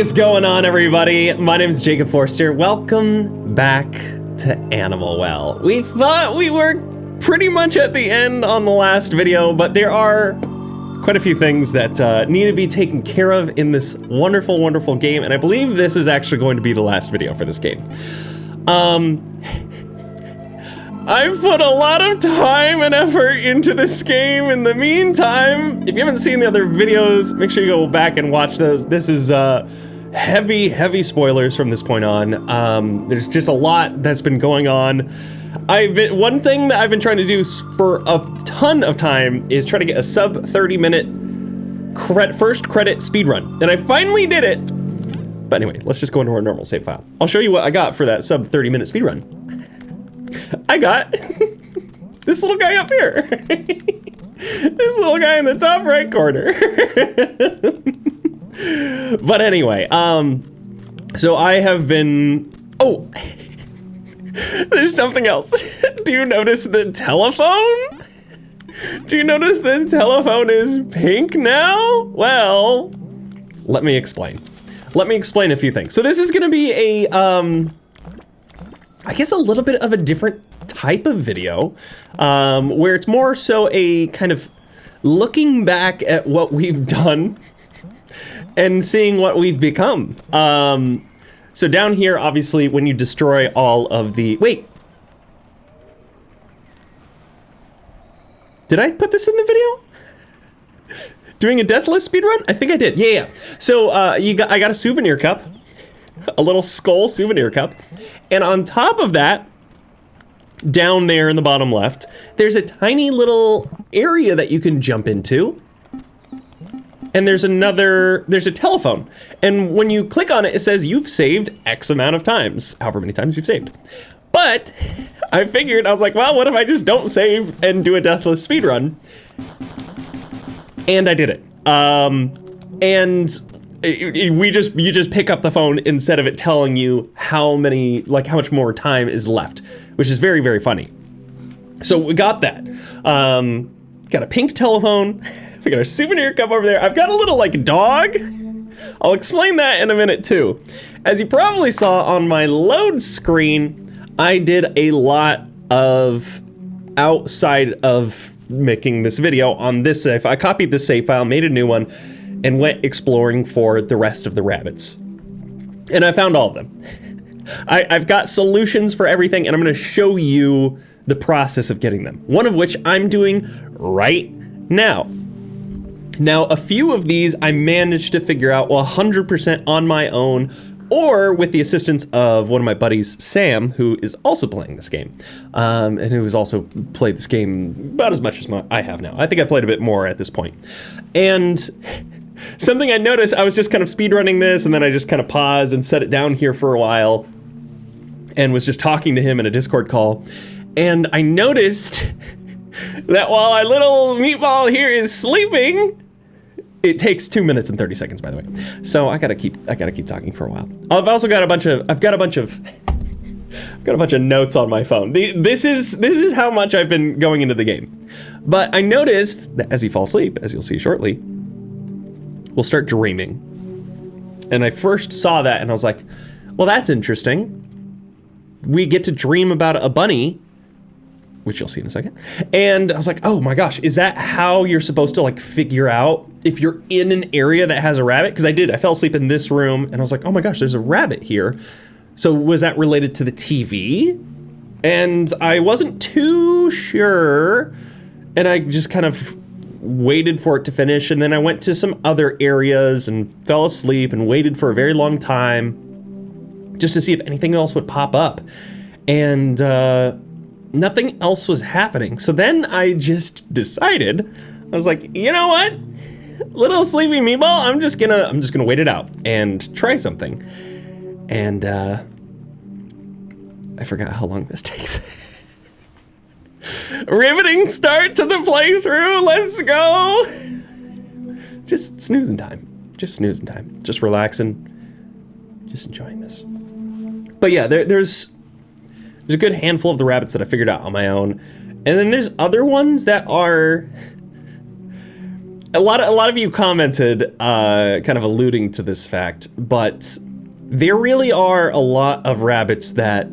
is going on, everybody? My name is Jacob Forster. Welcome back to Animal Well. We thought we were pretty much at the end on the last video, but there are quite a few things that need to be taken care of in this wonderful, wonderful game, and I believe this is actually going to be the last video for this game. I've put a lot of time and effort into this game. In the meantime, if you haven't seen the other videos, make sure you go back and watch those. This is heavy spoilers from this point on. There's just a lot that's been going on. One thing that I've been trying to do for a ton of time is try to get a sub 30-minute first credit speedrun, and I finally did it. But anyway, let's just go into our normal save file. I'll show you what I got for that sub 30-minute speedrun. I got this little guy up here. This little guy in the top right corner. But anyway, so I have been, oh, there's something else. Do you notice the telephone? Do you notice the telephone is pink now? Well, let me explain. Let me explain a few things. So this is gonna be a, I guess a little bit of a different type of video, where it's more so a kind of looking back at what we've done and seeing what we've become. So down here, obviously, when you destroy all of the, wait. Did I put this in the video? Doing a deathless speedrun? I think I did, yeah. So I got a souvenir cup, a little skull souvenir cup. And on top of that, down there in the bottom left, there's a tiny little area that you can jump into. And there's a telephone. And when you click on it, it says you've saved X amount of times, however many times you've saved. But I figured, I was like, well, what if I just don't save and do a deathless speedrun? And I did it. You just pick up the in instead of it telling you how much more time is left, which is very, very funny. So we got that. Got a pink telephone. We got our souvenir cup over there. I've got a little dog. I'll explain that in a minute too. As you probably saw on my load screen, I did a lot of outside of making this video on this save. I copied this save file, made a new one, and went exploring for the rest of the rabbits. And I found all of them. I've got solutions for everything, and I'm gonna show you the process of getting them. One of which I'm doing right now. Now, a few of these I managed to figure out 100% on my own, or with the assistance of one of my buddies, Sam, who is also playing this game, and who has also played this game about as much as I have now. I think I played a bit more at this point. And something I noticed, I was just kind of speedrunning this, and then I just kind of paused and set it down here for a while, and was just talking to him in a Discord call, and I noticed that while our little meatball here is sleeping, it takes 2 minutes and 30 seconds, by the way. So I gotta keep talking for a while. I've also got a bunch of notes on my phone. This is how much I've been going into the game. But I noticed that as you fall asleep, as you'll see shortly, we'll start dreaming. And I first saw that and I was like, well, that's interesting. We get to dream about a bunny, which you'll see in a second. And I was like, oh my gosh, is that how you're supposed to figure out if you're in an area that has a rabbit? Because I fell asleep in this room and I was like, oh my gosh, there's a rabbit here. So was that related to the TV? And I wasn't too sure. And I just kind of waited for it to finish. And then I went to some other areas and fell asleep and waited for a very long time just to see if anything else would pop up. And nothing else was happening. So then I just decided, I was like, you know what? Little sleepy meatball, I'm just gonna wait it out and try something. And I forgot how long this takes. Riveting start to the playthrough, let's go! Just snoozing time. Just relaxing, just enjoying this. But yeah, there's a good handful of the rabbits that I figured out on my own. And then there's other ones that are a lot of you commented, kind of alluding to this fact, but there really are a lot of rabbits that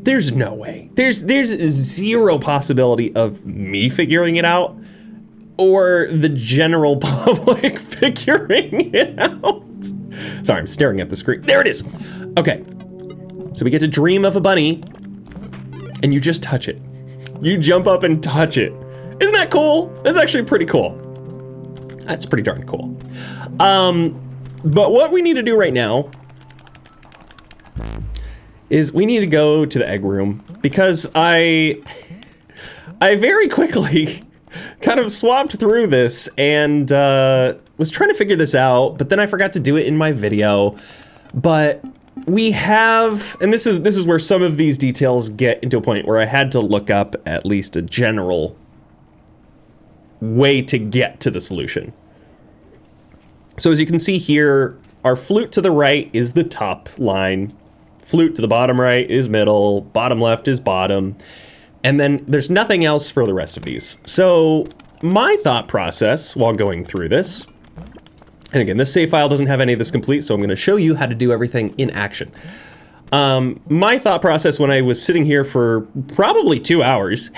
there's no way. There's zero possibility of me figuring it out or the general public figuring it out. Sorry, I'm staring at the screen. There it is. Okay, so we get to dream of a bunny, and you just touch it. You jump up and touch it. Isn't that cool? That's actually pretty cool. That's pretty darn cool. But what we need to do right now is we need to go to the egg room, because I very quickly kind of swapped through this and was trying to figure this out, but then I forgot to do it in my video. But we have, and this is where some of these details get into a point where I had to look up at least a general way to get to the solution. So as you can see here, our flute to the right is the top line, flute to the bottom right is middle, bottom left is bottom, and then there's nothing else for the rest of these. So my thought process while going through this, and again, this save file doesn't have any of this complete, so I'm going to show you how to do everything in action. My thought process when I was sitting here for probably 2 hours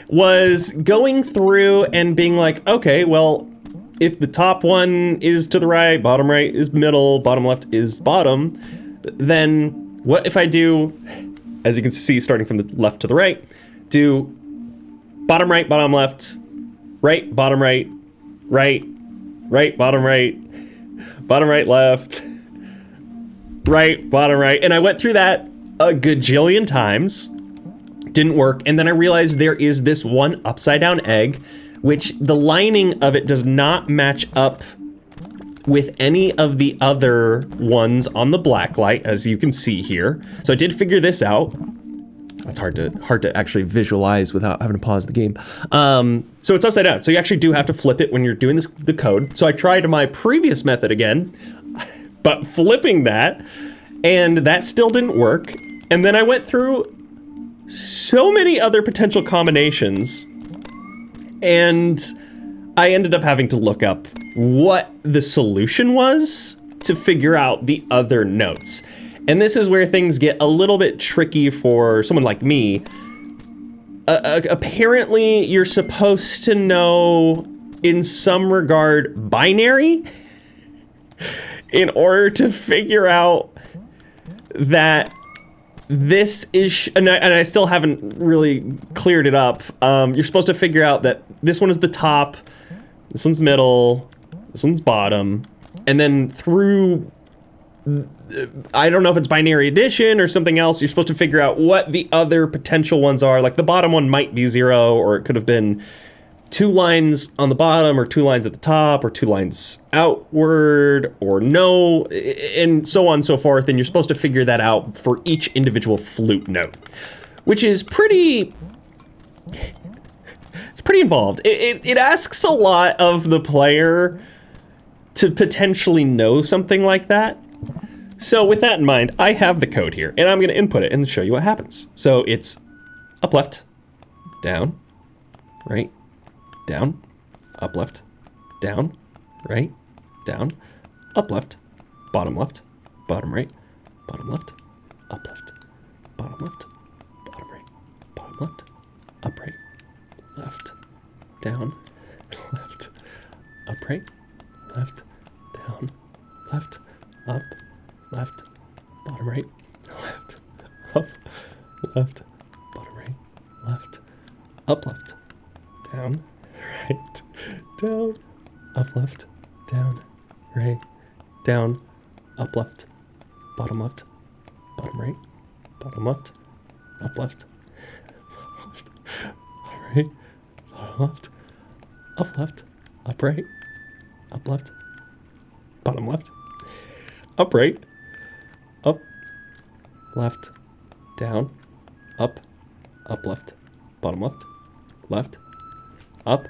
was going through and being like, okay, well, if the top one is to the right, bottom right is middle, bottom left is bottom, then what if I do, as you can see, starting from the left to the right, do bottom right, bottom left, right, bottom right, right, right, bottom right, left, right, bottom right. And I went through that a gajillion times. Didn't work. And then I realized there is this one upside down egg, which the lining of it does not match up with any of the other ones on the black light, as you can see here. So I did figure this out. That's hard to actually visualize without having to pause the game. So it's upside down. So you actually do have to flip it when you're doing the code. So I tried my previous method again, but flipping that, and that still didn't work. And then I went through so many other potential combinations, and I ended up having to look up what the solution was to figure out the other notes. And this is where things get a little bit tricky for someone like me. Apparently, you're supposed to know, in some regard, binary in order to figure out that this is, and I still haven't really cleared it up. You're supposed to figure out that this one is the top, this one's middle, this one's bottom, and then through, I don't know if it's binary addition or something else, you're supposed to figure out what the other potential ones are. Like the bottom one might be 0, or it could have been 2 lines on the bottom, or 2 lines at the top, or 2 lines outward, or no, and so on and so forth. And you're supposed to figure that out for each individual flute note, which is pretty, it's pretty involved. It asks a lot of the player to potentially know something like that. So with that in mind, I have the code here, and I'm going to input it and show you what happens. So it's up, left, down, right, down, up, left, down, right, down, up, left, bottom right, bottom left, up, left, bottom right, bottom left, up, right, left, down, left, up, right, left, down, left, up, left, bottom right, left, up, left, bottom right, left, up, left, down, right, down, up, left, down, right, down, up, left, bottom right, bottom left, up, left, bottom right, bottom left, up, left, up, right, up, left, bottom left, up, right, up, left, down, up, left, bottom left, up,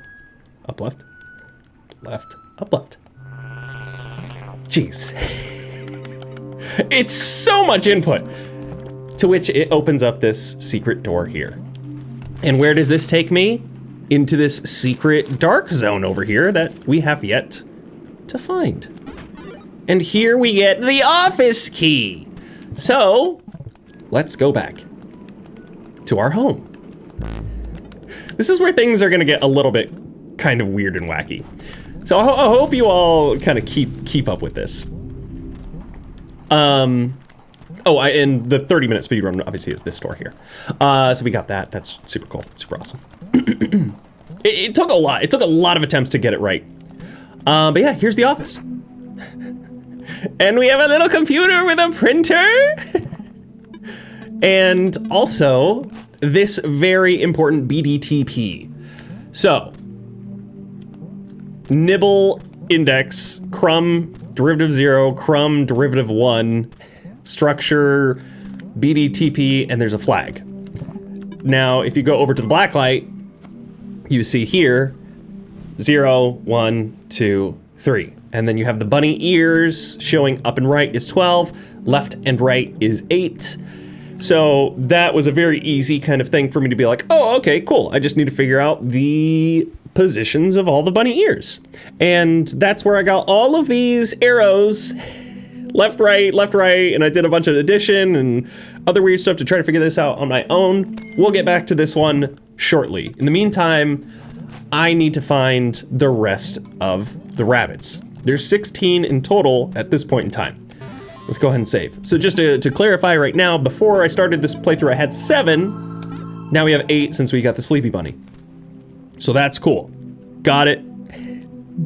left, up, left. Jeez. It's so much input. To which it opens up this secret door here. And where does this take me? into this secret dark zone over here that we have yet to find. And here we get the office key. So let's go back to our home. This is where things are gonna get a little bit kind of weird and wacky. So I hope you all kind of keep up with this. And the 30-minute speed run obviously is this door here. So we got that. That's super cool, super awesome. It took a lot. It took a lot of attempts to get it right. But yeah, here's the office. And we have a little computer with a printer. And also this very important BDTP. So, nibble index, crumb derivative 0, crumb derivative 1, structure, BDTP, and there's a flag. Now, if you go over to the black light, you see here 0, 1, 2, 3. And then you have the bunny ears showing up and right is 12, left and right is 8. So that was a very easy kind of thing for me to be like, oh, okay, cool. I just need to figure out the positions of all the bunny ears. And that's where I got all of these arrows, left, right, and I did a bunch of addition and other weird stuff to try to figure this out on my own. We'll get back to this one shortly. In the meantime, I need to find the rest of the rabbits. There's 16 in total at this point in time. Let's go ahead and save. So just to clarify right now, before I started this playthrough, I had 7. Now we have 8 since we got the sleepy bunny. So that's cool. Got it.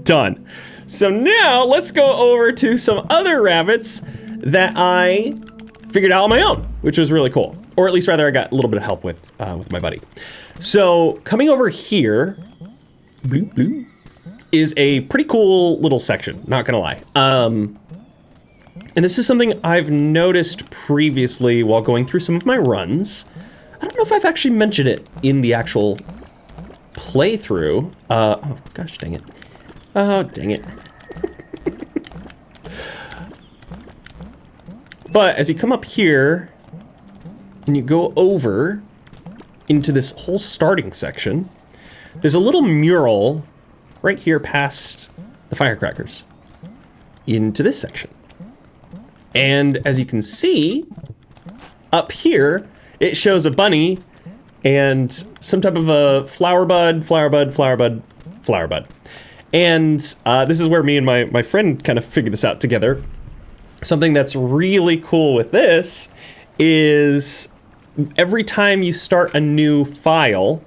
Done. So now let's go over to some other rabbits that I figured out on my own, which was really cool. Or at least rather I got a little bit of help with my buddy. So coming over here, bloop, bloop, is a pretty cool little section, not gonna lie. And this is something I've noticed previously while going through some of my runs. I don't know if I've actually mentioned it in the actual playthrough. Oh gosh, dang it. Oh, dang it. But as you come up here and you go over into this whole starting section, there's a little mural right here past the firecrackers into this section. And as you can see, up here, it shows a bunny and some type of a flower bud. And this is where me and my friend kind of figured this out together. Something that's really cool with this is every time you start a new file,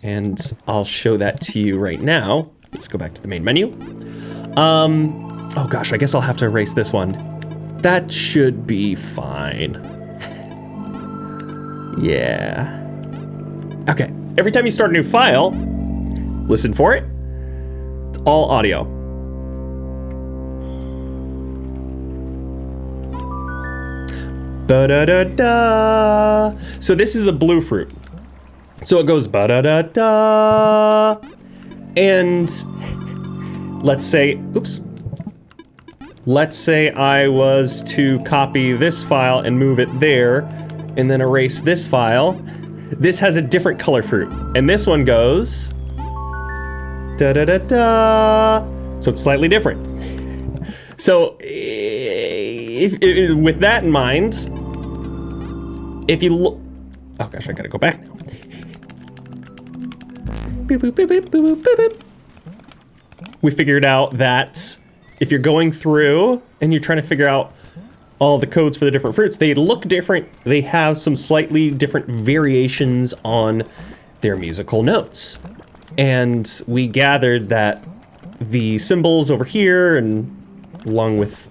and I'll show that to you right now. Let's go back to the main menu. Oh gosh, I guess I'll have to erase this one. That should be fine. Yeah. Okay, every time you start a new file, listen for it. It's all audio. Ba-da-da-da. So this is a blue fruit. So it goes ba-da-da-da. And let's say, oops. Let's say I was to copy this file and move it there, and then erase this file. This has a different color fruit, and this one goes da-da-da-da. So it's slightly different. So if with that in mind, if you look, oh gosh, I gotta go back now. Boop, boop, boop, boop, boop, boop, boop. We figured out that if you're going through and you're trying to figure out all the codes for the different fruits, they look different. They have some slightly different variations on their musical notes. And we gathered that the symbols over here, and along with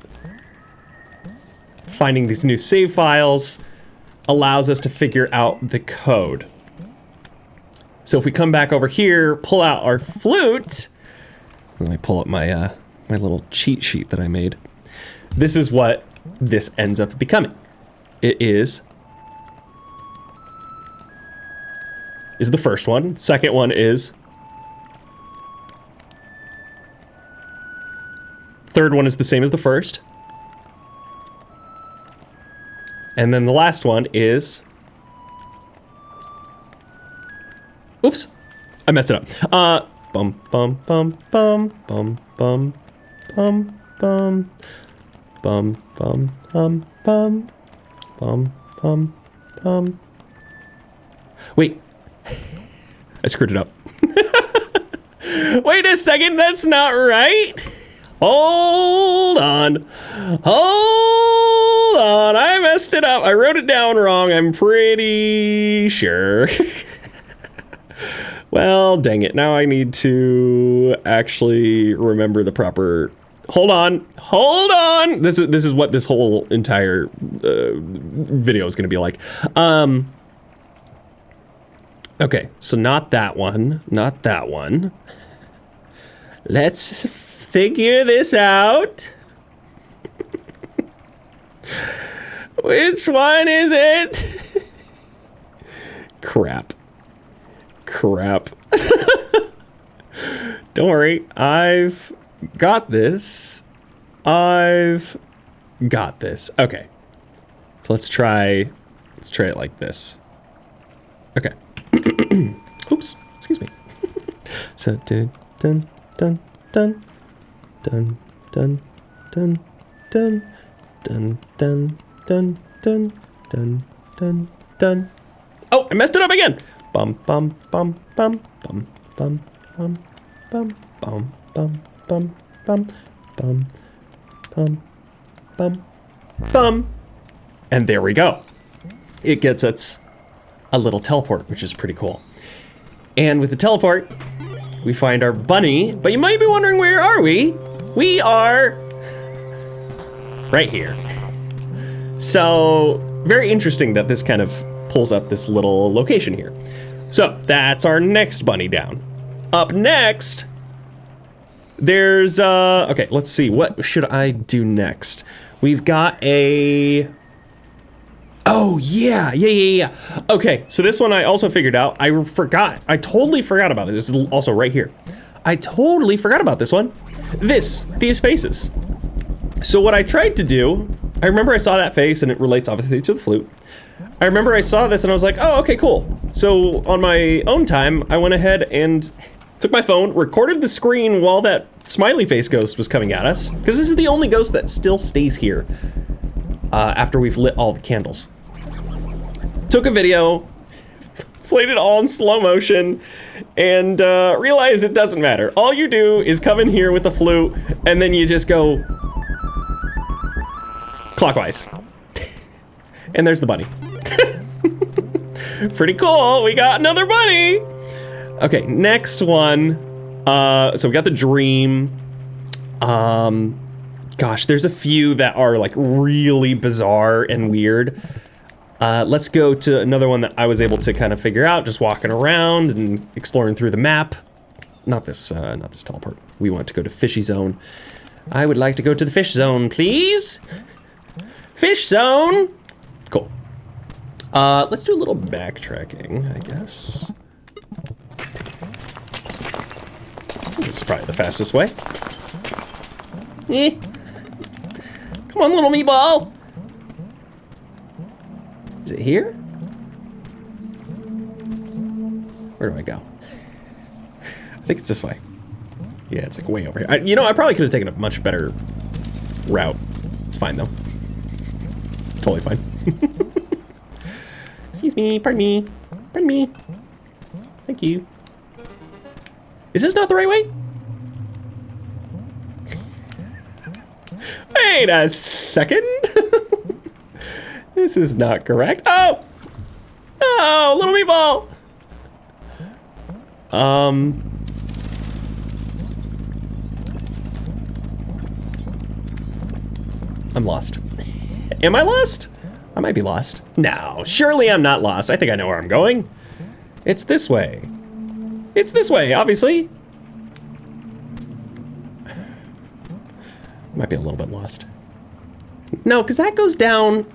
finding these new save files, allows us to figure out the code. So if we come back over here, pull out our flute, let me pull up my my little cheat sheet that I made. This is what this ends up becoming. It is the first one. Second one is. Third one is the same as the first. And then the last one is. Oops. I messed it up. Bum, bum, bum, bum, bum, bum, bum, bum, bum, bum, bum, bum, bum, bum, bum. Wait. I screwed it up. Wait a second, that's not right. Hold on. Hold on. I messed it up. I wrote it down wrong, I'm pretty sure. Well, dang it. Now I need to actually remember the proper... Hold on. Hold on. This is what this whole entire video is going to be like. Okay, so not that one. Not that one. Let's figure this out. Which one is it? Crap. Crap. Don't worry. I've got this. I've got this. Okay. So let's try it like this. Okay. Oops. Excuse me. So dun dun dun dun dun dun dun dun dun dun dun dun dun dun dun. Oh, I messed it up again. Bum bum bum bum bum bum bum bum bum bum bum bum bum bum bum bum. And there we go. It gets us a little teleport, which is pretty cool. And with the teleport, we find our bunny, but you might be wondering, where are we? We are right here. So very interesting that this kind of pulls up this little location here. So that's our next bunny down. Up next, there's, okay, let's see. What should I do next? We've got a... Oh, yeah. Okay, so this one I also figured out. I forgot. I totally forgot about it. This is also right here. I totally forgot about this one. These faces. So what I tried to do, I remember I saw that face, and it relates obviously to the flute. I remember I saw this and I was like, oh, okay, cool. So on my own time, I went ahead and took my phone, recorded the screen while that smiley face ghost was coming at us, because this is the only ghost that still stays here after we've lit all the candles. Took a video, played it all in slow motion, and realized it doesn't matter. All you do is come in here with the flute, and then you just go clockwise. And there's the bunny. Pretty cool, we got another bunny. Okay, next one. So we got the dream. Gosh, there's a few that are like really bizarre and weird. Let's go to another one that I was able to kind of figure out, just walking around and exploring through the map. Not this teleport. We want to go to Fishy Zone. I would like to go to the fish zone, please. Fish zone. Cool. Let's do a little backtracking, I guess. This is probably the fastest way. Come on, little meatball. Is it here? Where do I go? I think it's this way. Yeah, it's like way over here. You know, I probably could have taken a much better route. It's fine though. Totally fine. Excuse me, pardon me. Pardon me. Thank you. Is this not the right way? Wait a second. This is not correct. Oh! Oh, little meatball! I'm lost. Am I lost? I might be lost. No, surely I'm not lost. I think I know where I'm going. It's this way. It's this way, obviously. Might be a little bit lost. No, because that goes down.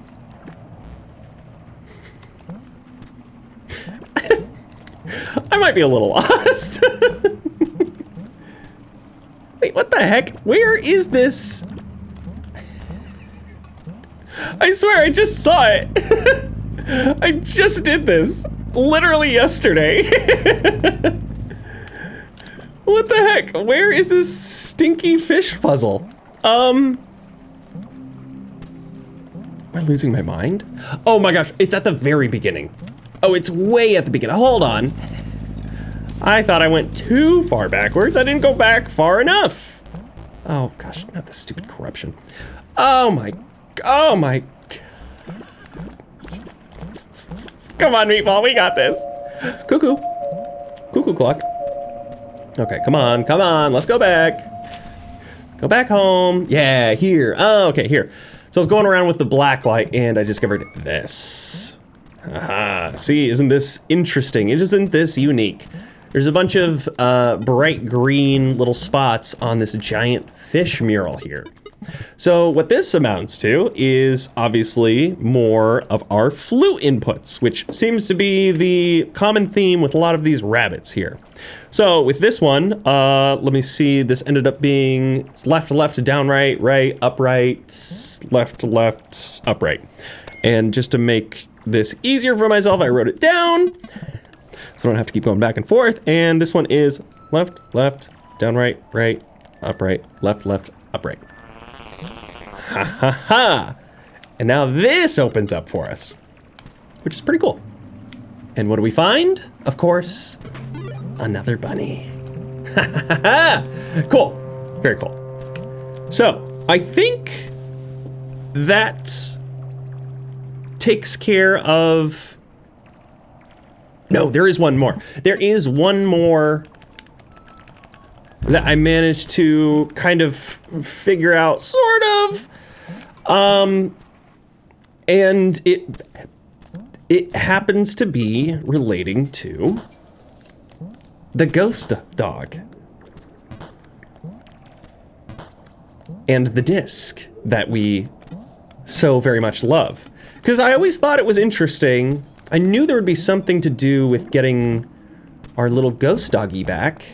I might be a little lost. Wait, what the heck? Where is this? I swear I just saw it. I just did this literally yesterday. What the heck? Where is this stinky fish puzzle? Am I losing my mind? Oh my gosh, it's at the very beginning. Oh, it's way at the beginning. Hold on. I thought I went too far backwards. I didn't go back far enough. Oh gosh, not this stupid corruption. Oh my. Come on, Meatball, we got this. Cuckoo. Cuckoo clock. Okay, come on, let's go back. Go back home. Yeah, here. Oh, okay, here. So I was going around with the black light and I discovered this. Aha, see, isn't this interesting? Isn't this unique? There's a bunch of bright green little spots on this giant fish mural here. So what this amounts to is obviously more of our flute inputs, which seems to be the common theme with a lot of these rabbits here. So with this one, let me see, this ended up being left to left, down right, right, upright, left to left, upright. And just to make this easier for myself, I wrote it down so I don't have to keep going back and forth. And this one is left, left, down right, right, upright, left, left, upright. Ha ha ha! And now this opens up for us, which is pretty cool. And what do we find? Of course, another bunny. Ha ha ha! Cool. Very cool. So, I think that takes care of... No, there is one more. There is one more that I managed to kind of figure out, sort of. And it happens to be relating to the ghost dog and the disc that we so very much love. Because I always thought it was interesting. I knew there would be something to do with getting our little ghost doggy back.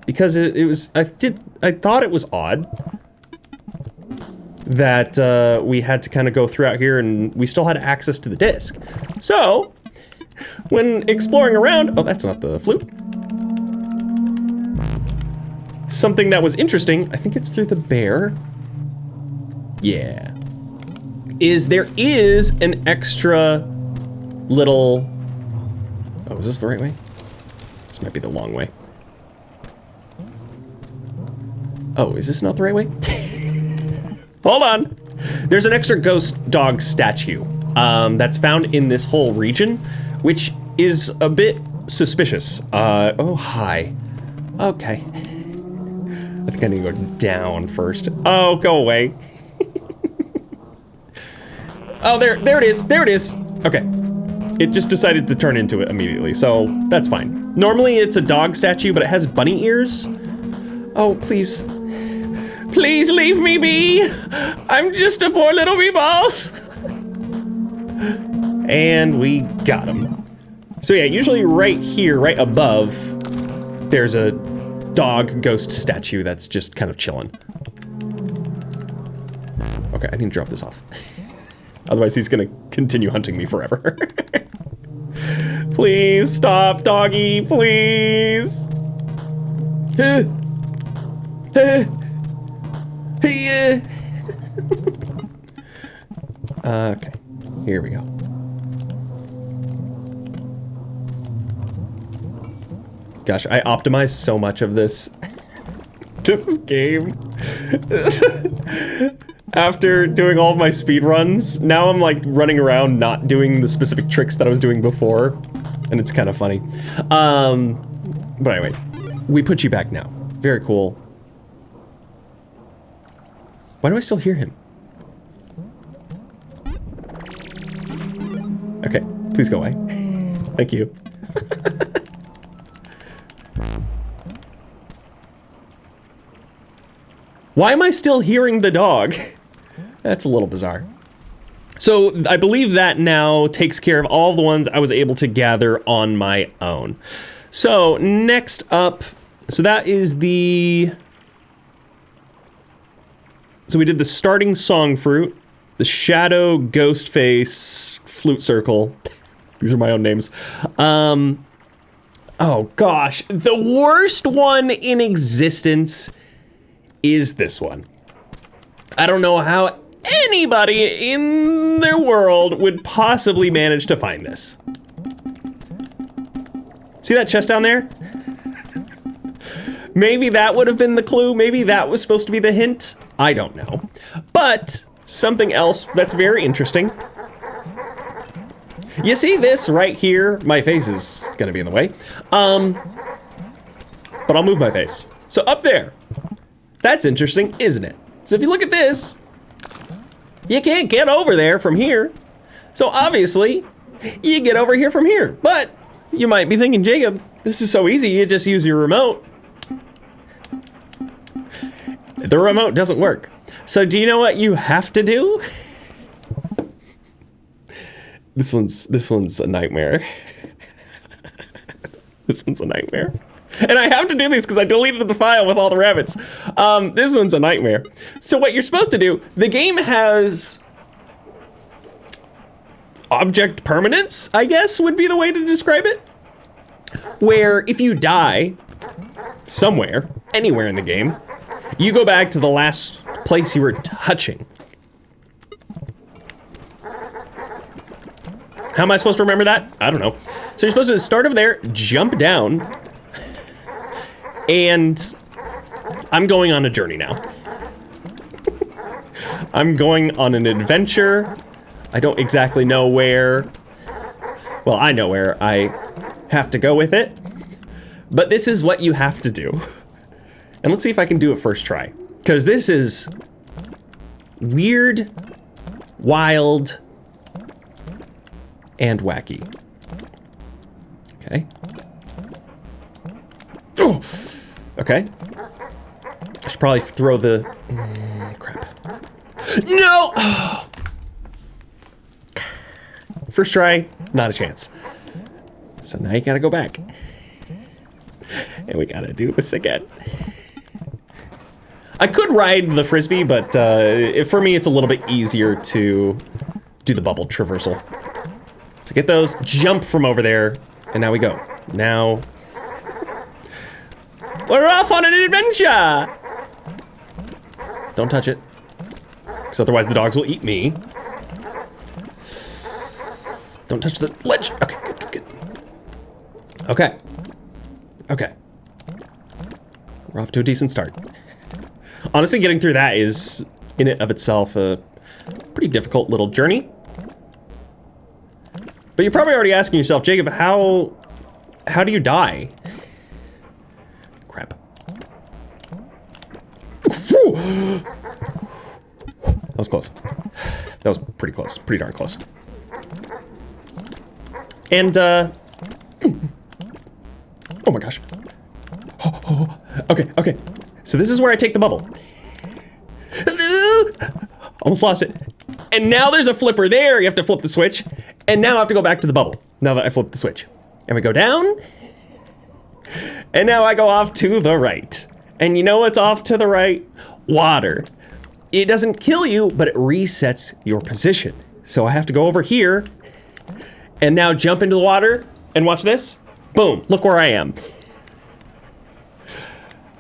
Because it was, I thought it was odd that we had to kind of go throughout here and we still had access to the disc. So, when exploring around, oh, that's not the flute. Something that was interesting, I think it's through the bear. Yeah. There is an extra little, oh, is this the right way? This might be the long way. Oh, is this not the right way? Hold on. There's an extra ghost dog statue that's found in this whole region, which is a bit suspicious. Oh, hi. Okay. I think I need to go down first. Oh, go away. Oh, there it is. There it is. Okay. It just decided to turn into it immediately, so that's fine. Normally it's a dog statue, but it has bunny ears. Oh, please. Please leave me be! I'm just a poor little meatball! And we got him. So yeah, usually right here, right above, there's a dog ghost statue that's just kind of chilling. Okay, I need to drop this off. Otherwise he's gonna continue hunting me forever. Please stop, doggy, please! Okay, here we go. Gosh, I optimized so much of this game. After doing all of my speed runs, now I'm like running around not doing the specific tricks that I was doing before, and it's kind of funny. But anyway, we put you back now. Very cool. Why do I still hear him? Okay, please go away. Thank you. Why am I still hearing the dog? That's a little bizarre. So I believe that now takes care of all the ones I was able to gather on my own. So next up, so that is the... So we did the starting song fruit, the shadow ghost face flute circle. These are my own names. Oh gosh, the worst one in existence is this one. I don't know how anybody in their world would possibly manage to find this. See that chest down there? Maybe that would have been the clue. Maybe that was supposed to be the hint. I don't know. But something else that's very interesting. You see this right here? My face is gonna be in the way. But I'll move my face. So up there, that's interesting, isn't it? So if you look at this, you can't get over there from here. So obviously, you get over here from here. But you might be thinking, Jacob, this is so easy, you just use your remote. The remote doesn't work. So do you know what you have to do? This one's a nightmare. This one's a nightmare. And I have to do these because I deleted the file with all the rabbits. This one's a nightmare. So what you're supposed to do, the game has object permanence, I guess would be the way to describe it. Where if you die somewhere, anywhere in the game, you go back to the last place you were touching. How am I supposed to remember that? I don't know. So you're supposed to start over there, jump down, and I'm going on a journey now. I'm going on an adventure. I don't exactly know where. Well, I know where I have to go with it. But this is what you have to do. And let's see if I can do it first try. Because this is weird, wild, and wacky. Okay. Oh! Okay. I should probably throw the... crap. No! Oh. First try, not a chance. So now you gotta go back. And we gotta do this again. I could ride the frisbee, but for me it's a little bit easier to do the bubble traversal. So get those, jump from over there, and now we go. Now, we're off on an adventure! Don't touch it, because otherwise the dogs will eat me. Don't touch the ledge. Okay, good. Okay. Okay. We're off to a decent start. Honestly, getting through that is, in and of itself, a pretty difficult little journey. But you're probably already asking yourself, Jacob, how do you die? Crap. That was close. That was pretty close. Pretty darn close. And, oh my gosh. Okay. So this is where I take the bubble. Almost lost it. And now there's a flipper there. You have to flip the switch. And now I have to go back to the bubble. Now that I flipped the switch. And we go down. And now I go off to the right. And you know what's off to the right? Water. It doesn't kill you, but it resets your position. So I have to go over here. And now jump into the water. And watch this. Boom. Look where I am.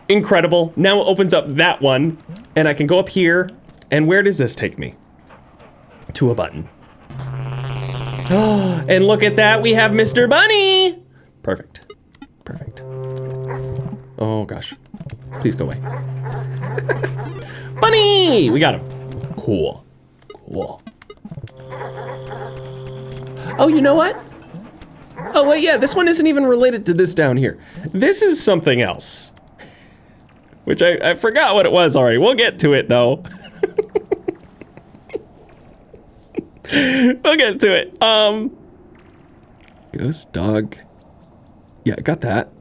Incredible. Now it opens up that one. And I can go up here. And where does this take me? To a button. And look at that, we have Mr. Bunny! Perfect. Oh gosh. Please go away. Bunny! We got him. Cool. Oh, you know what? Oh, wait, yeah, this one isn't even related to this down here. This is something else. Which I forgot what it was already. We'll get to it, though. We'll get to it. Ghost dog. Yeah, I got that.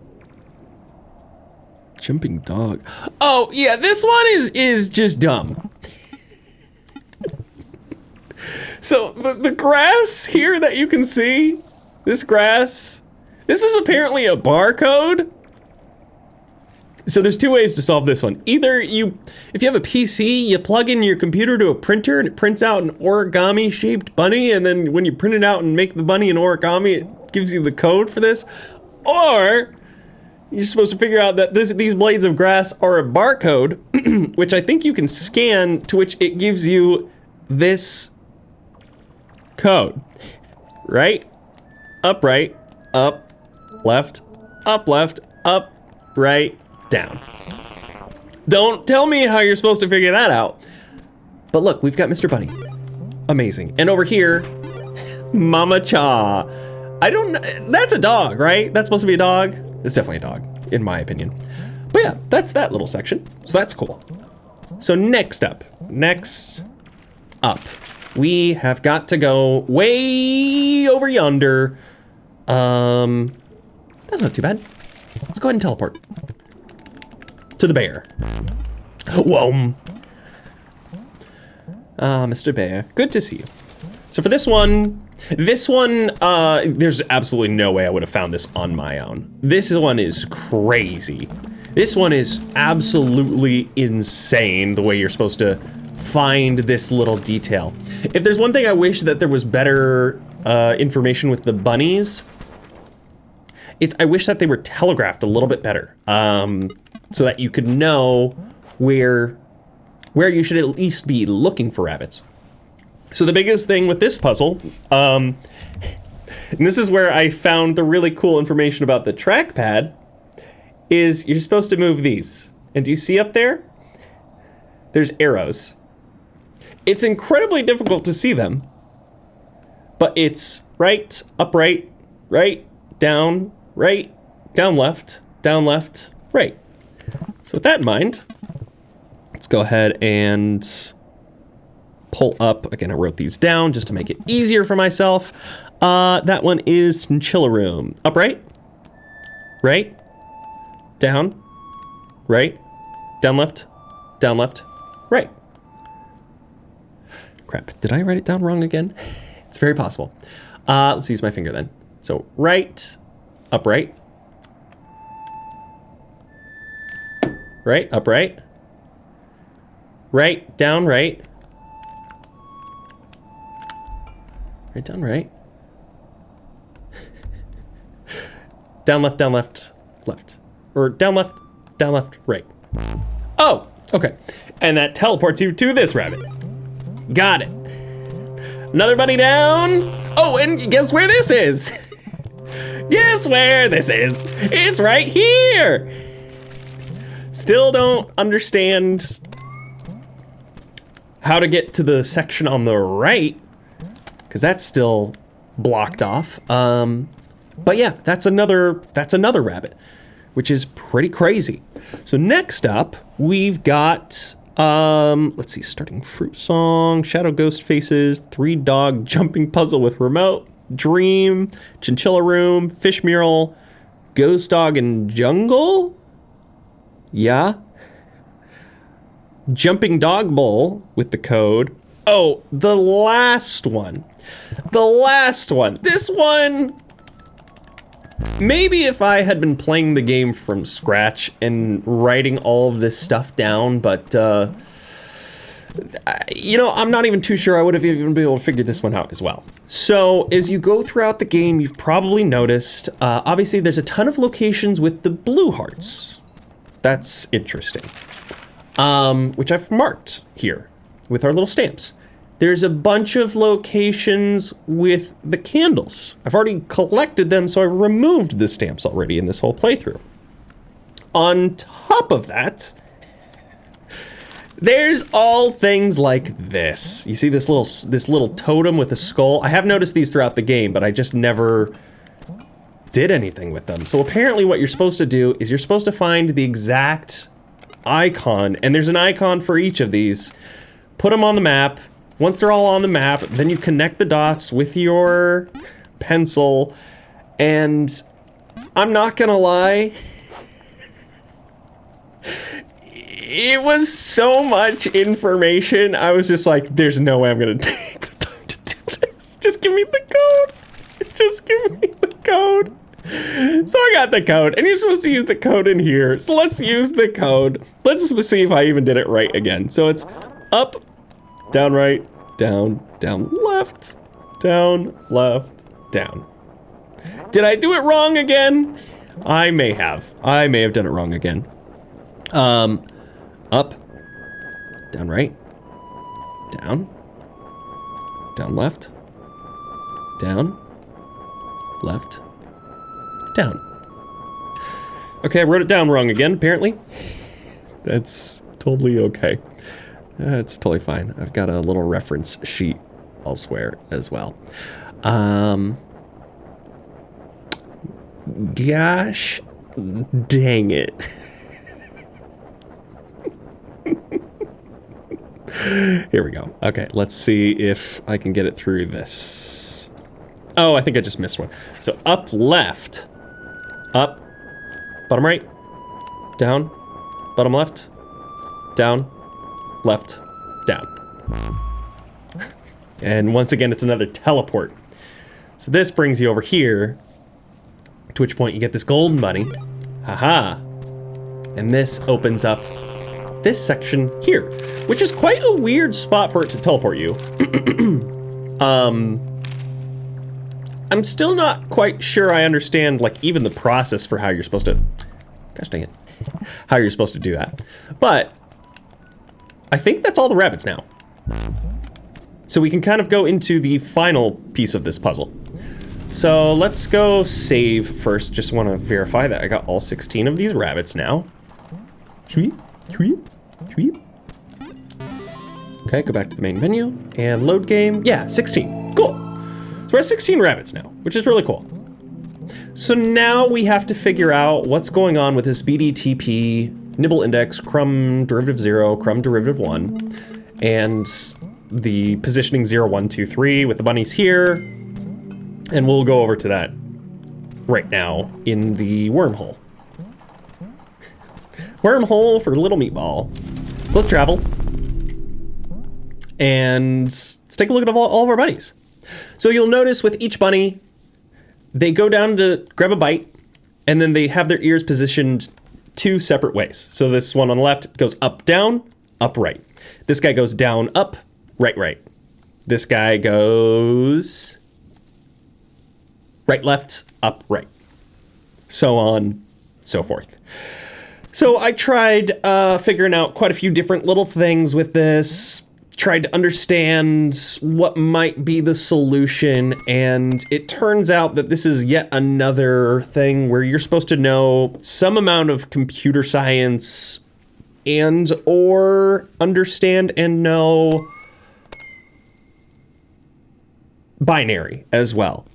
Jumping dog. Oh, yeah, this one is just dumb. So the grass here that you can see, this grass, this is apparently a barcode. So there's two ways to solve this one. Either if you have a PC, you plug in your computer to a printer and it prints out an origami shaped bunny, and then when you print it out and make the bunny an origami, it gives you the code for this. Or you're supposed to figure out that these blades of grass are a barcode, which I think you can scan, to which it gives you this code. Right, up, left, up, right, down. Don't tell me how you're supposed to figure that out. But look, we've got Mr. Bunny. Amazing. And over here, Mama Cha. I don't know, that's a dog, right? That's supposed to be a dog? It's definitely a dog, in my opinion. But yeah, that's that little section. So that's cool. So next up, we have got to go way over yonder. That's not too bad. Let's go ahead and teleport to the bear. Whoa. Mr. Bear, good to see you. So for this one, there's absolutely no way I would have found this on my own. This one is crazy. This one is absolutely insane, the way you're supposed to find this little detail. If there's one thing I wish that there was better information with the bunnies, I wish that they were telegraphed a little bit better, so that you could know where you should at least be looking for rabbits. So the biggest thing with this puzzle, and this is where I found the really cool information about the trackpad, is you're supposed to move these. And do you see up there? There's arrows. It's incredibly difficult to see them, but it's right, up, right, down, left, right. So with that in mind, let's go ahead and pull up. Again, I wrote these down just to make it easier for myself. That one is chinchilla room. Up, right, down, left, right. Crap, did I write it down wrong again? It's very possible. Let's use my finger then. So right, up, right, up, right, down, right, down, right, down, left, or down, left, right. Oh, okay. And that teleports you to this rabbit. Got it. Another bunny down. Oh, and guess where this is? Guess where this is? It's right here. Still don't understand how to get to the section on the right, because that's still blocked off. But yeah, that's another rabbit, which is pretty crazy. So next up, we've got, let's see, starting fruit song, shadow ghost faces, 3 dog jumping puzzle with remote, dream, chinchilla room, fish mural, ghost dog and jungle. Yeah. Jumping dog bowl with the code. Oh, the last one. This one, maybe if I had been playing the game from scratch and writing all of this stuff down, but you know, I'm not even too sure I would have even been able to figure this one out as well. So as you go throughout the game, you've probably noticed, obviously there's a ton of locations with the blue hearts. That's interesting. Which I've marked here with our little stamps. There's a bunch of locations with the candles. I've already collected them, so I removed the stamps already in this whole playthrough. On top of that, there's all things like this. You see this little totem with a skull? I have noticed these throughout the game, but I just never did anything with them. So apparently what you're supposed to do is you're supposed to find the exact icon, and there's an icon for each of these. Put them on the map. Once they're all on the map, then you connect the dots with your pencil, and I'm not gonna lie, it was so much information. I was just like, there's no way I'm gonna take the time to do this. Just give me the code. Just give me the code. So I got the code, and you're supposed to use the code in here. So let's use the code. Let's see if I even did it right again. So it's up, down, right, down, left, down. Did I do it wrong again? I may have done it wrong again. Up, down right, down, down left, down, left, down. Okay, I wrote it down wrong again, apparently. That's totally okay. That's totally fine. I've got a little reference sheet elsewhere as well. Gosh dang it. Here we go. Okay, let's see if I can get it through this. Oh, I think I just missed one. So up left, up, bottom right, down, bottom left, down, left, down. And once again, it's another teleport. So this brings you over here, to which point you get this golden bunny. Haha. And this opens up this section here, which is quite a weird spot for it to teleport you. I'm still not quite sure I understand, like, even the process for how you're supposed to, gosh dang it, how you're supposed to do that. But I think that's all the rabbits now. So we can kind of go into the final piece of this puzzle. So let's go save first. Just want to verify that I got all 16 of these rabbits now. Tweet, tweet, tweet. Okay, go back to the main menu and load game. Yeah, 16. Cool. So we're at 16 rabbits now, which is really cool. So now we have to figure out what's going on with this BDTP, nibble index, crumb derivative 0, crumb derivative 1, and the positioning 0, 1, 2, 3 with the bunnies here. And we'll go over to that right now in the wormhole. Wormhole for little meatball. So let's travel. And let's take a look at all of our bunnies. So you'll notice with each bunny, they go down to grab a bite, and then they have their ears positioned 2 separate ways. So this one on the left goes up, down, up, right. This guy goes down, up, right, right. This guy goes right, left, up, right. So on, so forth. So I tried figuring out quite a few different little things with this, tried to understand what might be the solution, and it turns out that this is yet another thing where you're supposed to know some amount of computer science and or understand and know binary as well.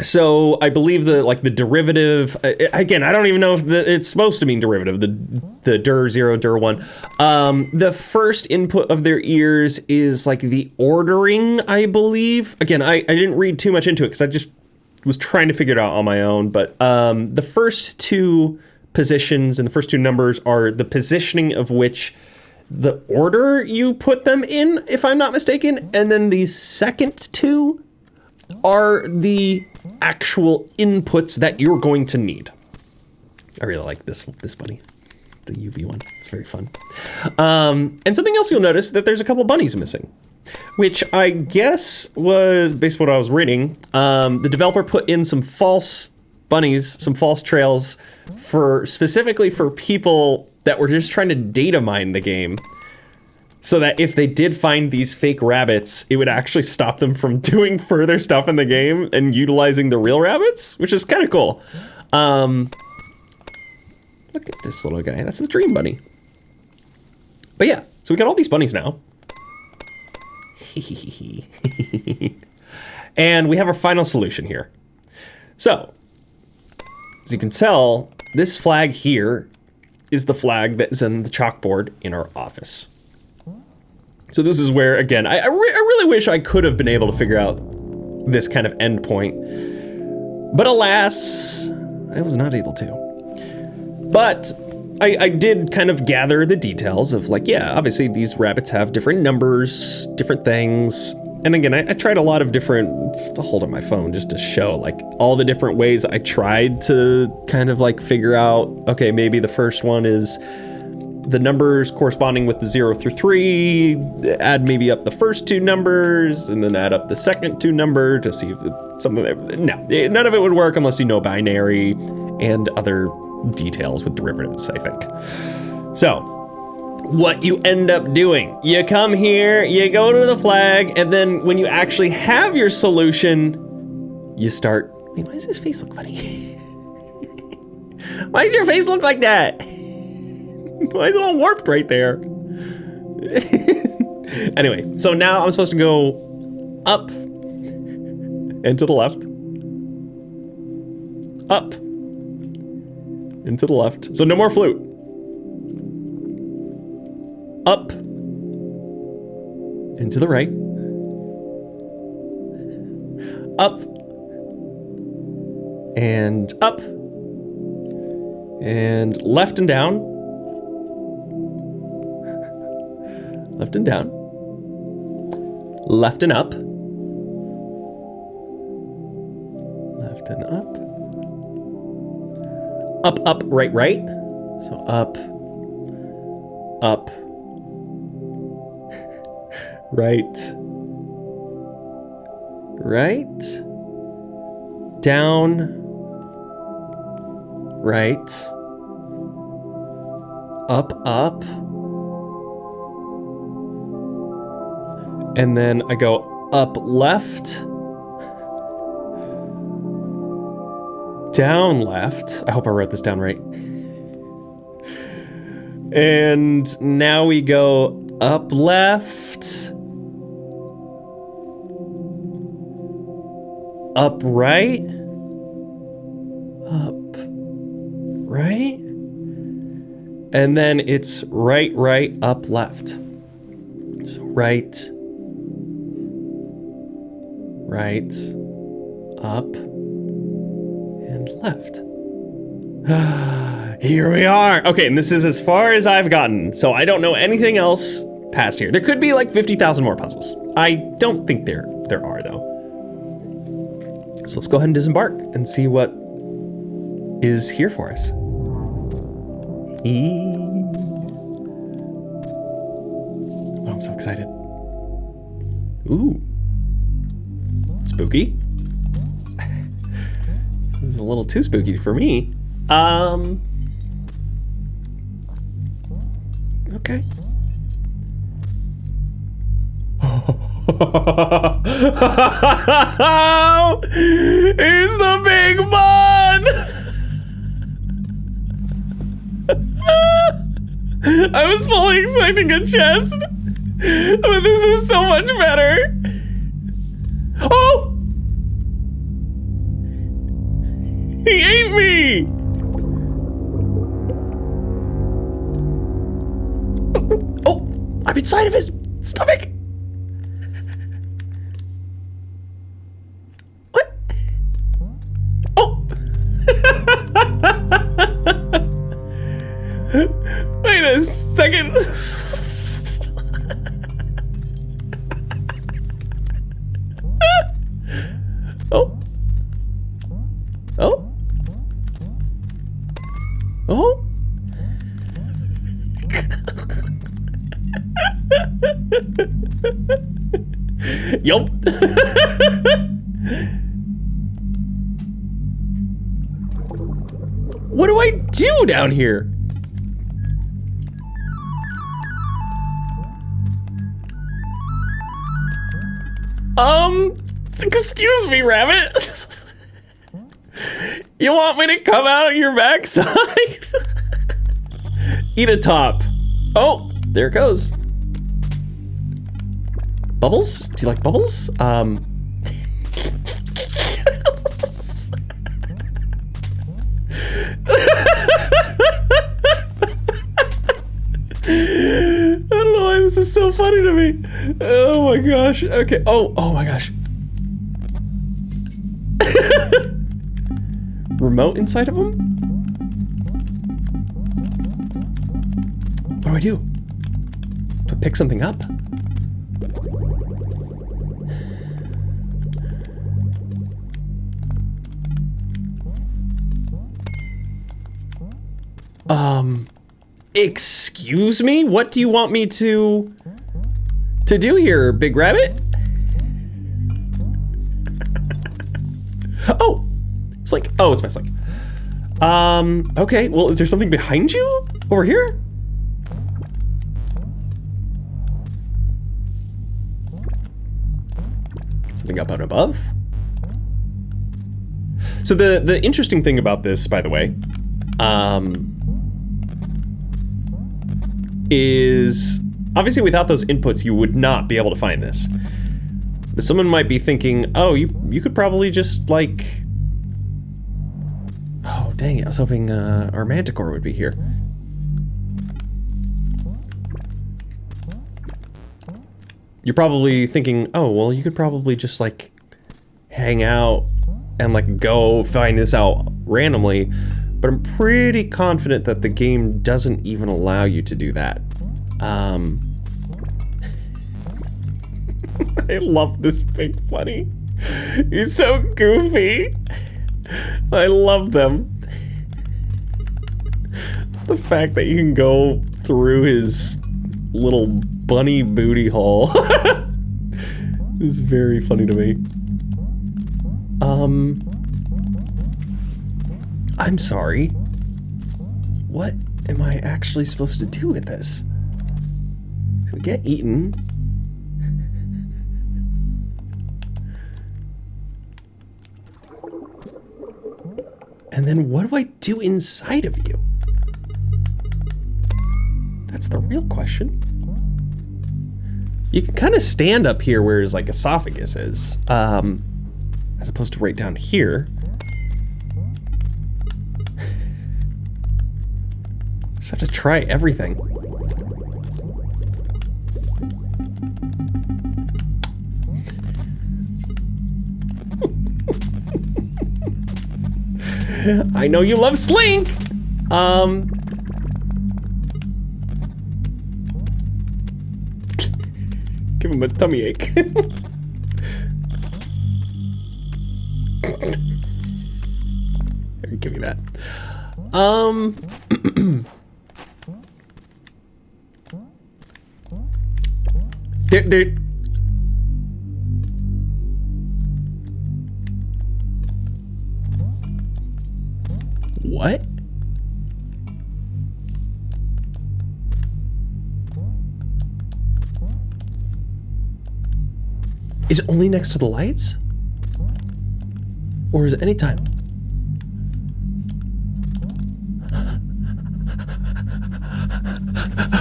So I believe the derivative, again, I don't even know if it's supposed to mean derivative, the dir 0, dir 1. The first input of their ears is like the ordering, I believe. Again, I didn't read too much into it because I just was trying to figure it out on my own. But the first 2 positions and the first 2 numbers are the positioning of which the order you put them in, if I'm not mistaken. And then the second 2 are the actual inputs that you're going to need. I really like this bunny, the UV one. It's very fun. And something else you'll notice that there's a couple bunnies missing, which I guess was based on what I was reading. The developer put in some false bunnies, some false trails specifically for people that were just trying to data mine the game, so that if they did find these fake rabbits, it would actually stop them from doing further stuff in the game and utilizing the real rabbits, which is kind of cool. Look at this little guy. That's the dream bunny. But yeah, so we got all these bunnies now. And we have our final solution here. So, as you can tell, this flag here is the flag that is in the chalkboard in our office. So this is where, again, I really wish I could have been able to figure out this kind of endpoint. But alas, I was not able to. But I did kind of gather the details of, like, yeah, obviously these rabbits have different numbers, different things. And again, I tried a lot of different, to hold up my phone just to show, like, all the different ways I tried to kind of, like, figure out, okay, maybe the first one is the numbers corresponding with the 0 through 3, add maybe up the first 2 numbers, and then add up the second 2 numbers to see if it's something that, no, none of it would work unless you know binary. and other details with derivatives, I think. So, what you end up doing, you come here, you go to the flag, and then when you actually have your solution, you start, wait, why does his face look funny? Why does your face look like that? Why is it all warped right there? Anyway, so now I'm supposed to go up and to the left. Up and to the left. So no more flute. Up and to the right. Up and up. And left and down. Left and down. Left and up. Left and up. Up, up, right, right. So up, up, right, right, down, right, up, up, and then I go up, left, down, left. I hope I wrote this down right. And now we go up, left, up, right, up, right, and then it's right, right, up, left. So right, right, up, and left. Here we are. Okay, and this is as far as I've gotten, so I don't know anything else past here. There could be like 50,000 more puzzles. I don't think there are, though. So let's go ahead and disembark and see what is here for us. Oh, I'm so excited. Ooh. Spooky. This is a little too spooky for me. Okay. Here's the big bun! I was fully expecting a chest, but this is so much better. Oh! He ate me! Oh! I'm inside of his stomach! What? Oh! Wait a second. Oh. Oh. Oh. Yup. What do I do down here? Excuse me, rabbit. You want me to come out of your backside? Eat a top. Oh, there it goes. Bubbles? Do you like bubbles? I don't know why this is so funny to me. Oh my gosh. Okay. Oh my gosh. Remote inside of him? What do I do? Do I pick something up? Excuse me? What do you want me to do here, big rabbit? Oh, it's like, oh, it's my slink. Okay, well, is there something behind you? Over here? Something up and above? So the interesting thing about this, by the way, is obviously without those inputs, you would not be able to find this. But someone might be thinking, oh, you could probably just like, oh, dang it, I was hoping our manticore would be here. You're probably thinking, oh, well, you could probably just like hang out and like go find this out randomly, but I'm pretty confident that the game doesn't even allow you to do that. I love this big bunny. He's so goofy. I love them. It's the fact that you can go through his little bunny booty hole. Is very funny to me. I'm sorry. What am I actually supposed to do with this? So we get eaten. And then what do I do inside of you? That's the real question. You can kind of stand up here where his like esophagus is, as opposed to right down here. Just have to try everything. I know you love Slink! Give him a tummy ache. Give me that. There. What? Is it only next to the lights? Or is it anytime?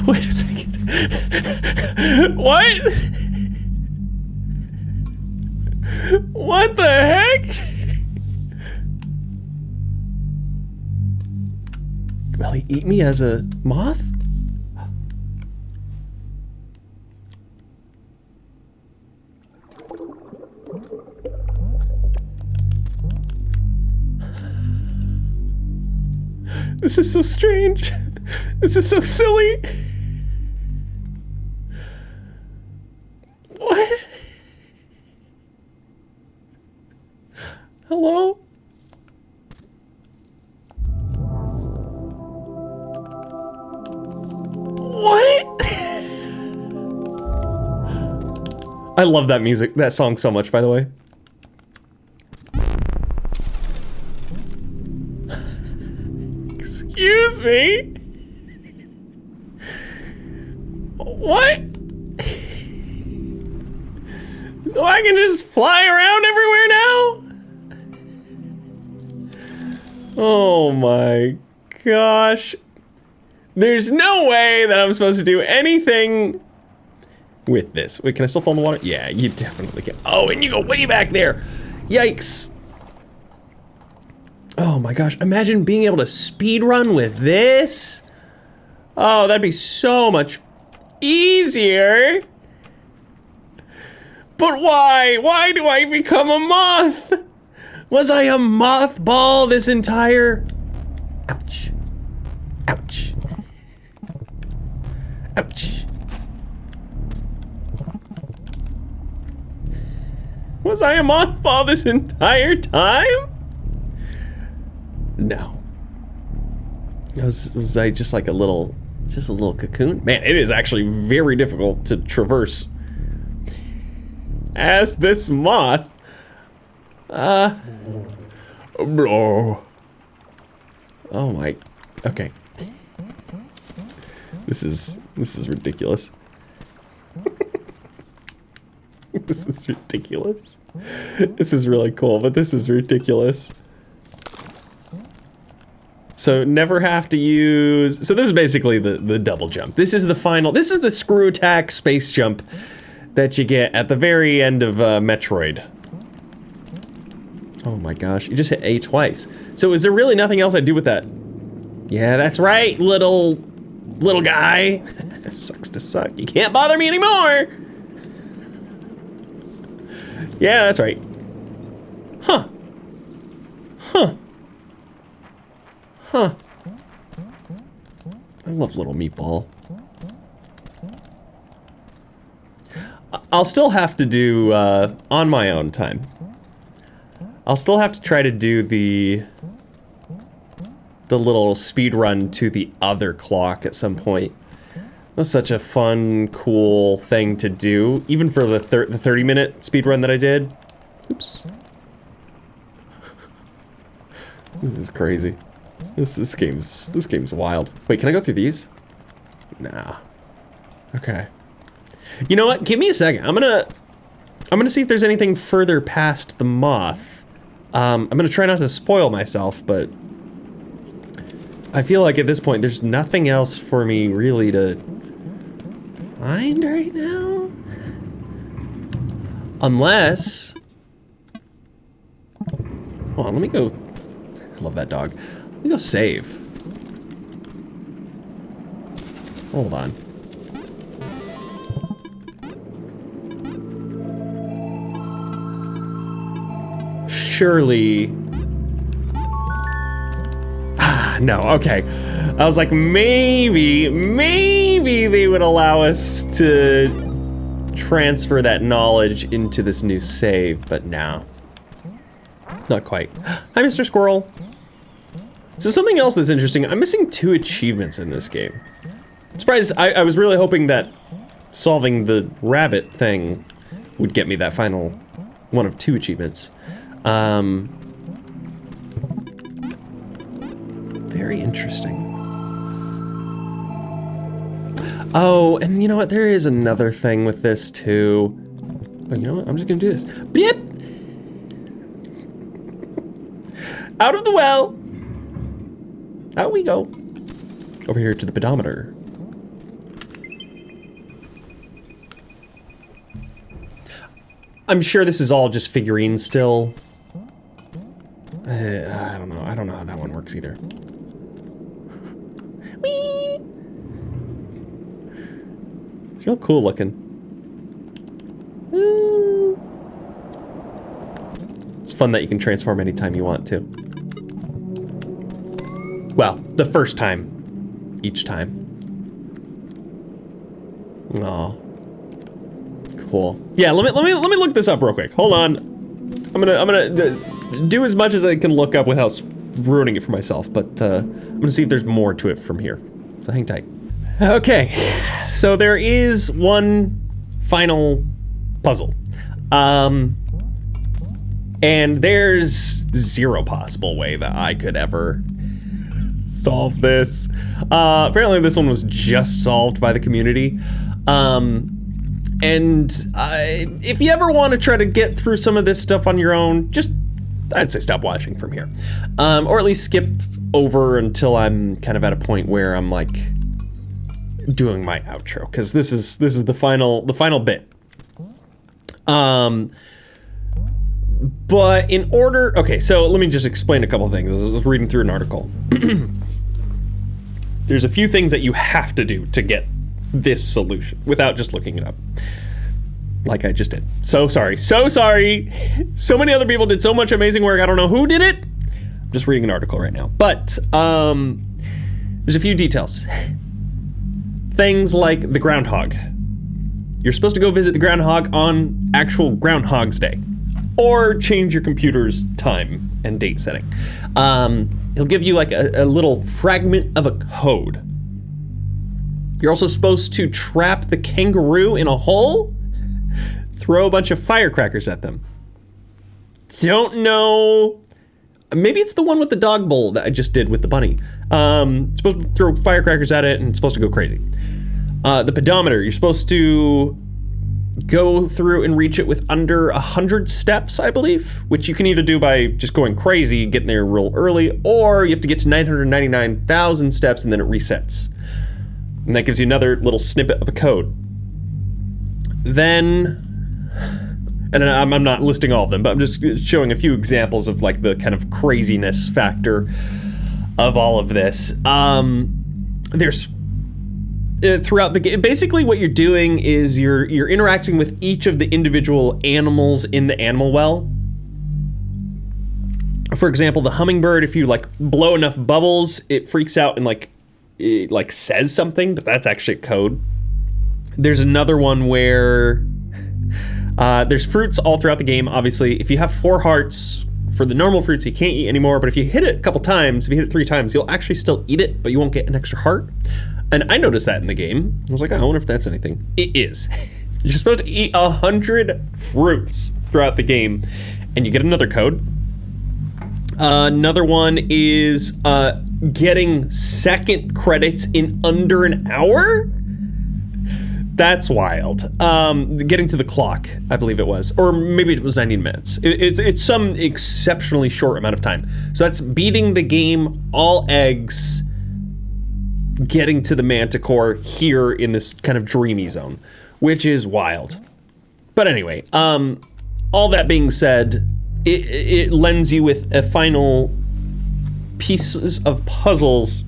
Wait a second. What? What the heck? Will he eat me as a moth? This is so strange. This is so silly. What? Hello? What? I love that music, that song so much, by the way. Excuse me? What? So I can just fly around everywhere now? Oh my gosh. There's no way that I'm supposed to do anything with this. Wait, can I still fall in the water? Yeah, you definitely can. Oh, and you go way back there. Yikes. Oh my gosh, imagine being able to speed run with this. Oh, that'd be so much easier. But why? Why do I become a moth? Was I a mothball this entire... Ouch. Ouch. Ouch. Was I a mothball this entire time? No. Was I just like a little cocoon? Man, it is actually very difficult to traverse as this moth. Blah. Oh my, okay. This is ridiculous. This is ridiculous. This is really cool, but this is ridiculous. So never have to use, so this is basically the double jump. This is the final, this is the screw attack space jump that you get at the very end of Metroid. Oh my gosh, you just hit A twice. So is there really nothing else I do with that? Yeah, that's right, little guy. Sucks to suck. You can't bother me anymore. Yeah, that's right. Huh. Huh. Huh. I love little meatball. I'll still have to do, on my own time, I'll still have to try to do the little speed run to the other clock at some point. It was such a fun, cool thing to do, even for the 30-minute speed run that I did. Oops. This is crazy. This game's wild. Wait, can I go through these? Nah. Okay. You know what? Give me a second. I'm gonna see if there's anything further past the moth. I'm gonna try not to spoil myself, but I feel like at this point there's nothing else for me really to find right now. Unless, hold on, let me go. I love that dog. Let me go save. Hold on. Surely. Ah, no, okay. I was like, maybe they would allow us to transfer that knowledge into this new save, but no. Not quite. Hi, Mr. Squirrel. So something else that's interesting, I'm missing 2 achievements in this game. I'm surprised, I was really hoping that solving the rabbit thing would get me that final one of 2 achievements. Very interesting. Oh, and you know what? There is another thing with this too. Oh, you know what? I'm just gonna do this. Blip! Out of the well! Out we go. Over here to the pedometer. I'm sure this is all just figurines still. I don't know. I don't know how that one works either. Whee! It's real cool looking. It's fun that you can transform anytime you want to. Well, the first time. Each time. Aw. Cool. Yeah, let me look this up real quick. Hold on. I'm gonna do as much as I can look up without ruining it for myself, but I'm gonna see if there's more to it from here. So hang tight. Okay, so there is one final puzzle. And there's 0 possible way that I could ever solve this. Apparently this one was just solved by the community. If you ever want to try to get through some of this stuff on your own, I'd say stop watching from here. Or at least skip over until I'm kind of at a point where I'm like doing my outro, because this is the final bit. But in order, okay, so let me just explain a couple things. I was reading through an article. There's a few things that you have to do to get this solution without just looking it up. Like I just did. So sorry. So sorry. So many other people did so much amazing work. I don't know who did it. I'm just reading an article right now. But there's a few details. Things like the groundhog. You're supposed to go visit the groundhog on actual Groundhog's Day. Or change your computer's time and date setting. He'll give you like a little fragment of a code. You're also supposed to trap the kangaroo in a hole, throw a bunch of firecrackers at them. Don't know Maybe it's the one with the dog bowl that I just did with the bunny. It's supposed to throw firecrackers at it and it's supposed to go crazy. The pedometer, you're supposed to go through and reach it with under 100 steps, I believe, which you can either do by just going crazy, getting there real early, or you have to get to 999,000 steps and then it resets. And that gives you another little snippet of a code. Then, and I'm not listing all of them, but I'm just showing a few examples of like the kind of craziness factor of all of this. There's throughout the game, basically what you're doing is you're interacting with each of the individual animals in the animal well. For example, the hummingbird, if you like blow enough bubbles, it freaks out and like it like says something, but that's actually a code. There's another one where there's fruits all throughout the game. Obviously, if you have 4 hearts for the normal fruits, you can't eat anymore, but if you hit it a couple times, if you hit it 3 times, you'll actually still eat it, but you won't get an extra heart. And I noticed that in the game. I was like, oh, I wonder if that's anything. It is. You're supposed to eat 100 fruits throughout the game, and you get another code. Another one is getting second credits in under an hour? That's wild. Getting to the clock, I believe it was. Or maybe it was 90 minutes. It's some exceptionally short amount of time. So that's beating the game all eggs, getting to the Manticore here in this kind of dreamy zone, which is wild. But anyway, all that being said, it lends you with a final pieces of puzzles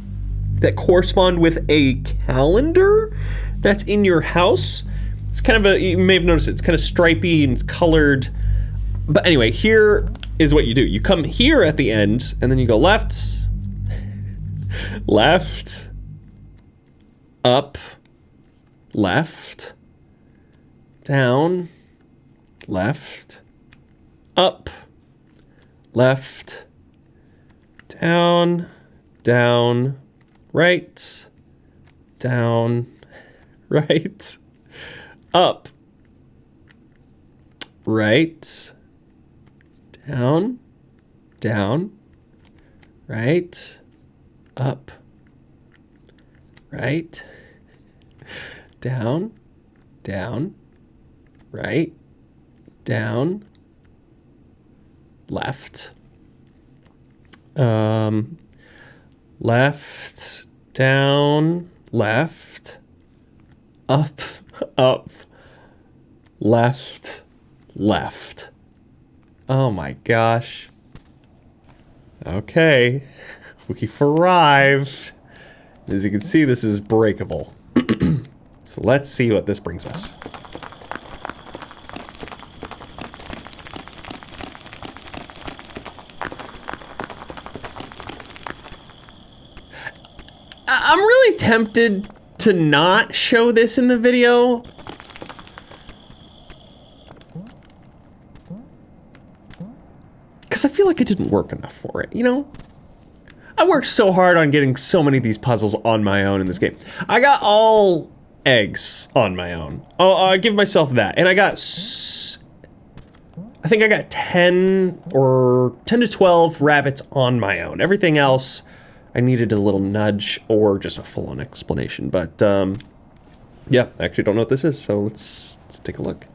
that correspond with a calendar that's in your house. It's kind of you may have noticed it's kind of stripy and it's colored. But anyway, here is what you do. You come here at the end and then you go left, left, up, left, down, left, up, left, down, down, right, down, right, up, right, down, down, right, up, right, down, down, right, down, left, left, down, left, up, up, left, left. Oh my gosh. Okay, we've arrived. As you can see, this is breakable. So let's see what this brings us. I'm really tempted to not show this in the video. Because I feel like I didn't work enough for it, you know? I worked so hard on getting so many of these puzzles on my own in this game. I got all eggs on my own. I'll give myself that. And I got, I think I got 10 to 12 rabbits on my own. Everything else, I needed a little nudge or just a full-on explanation. But, yeah, I actually don't know what this is, so let's take a look.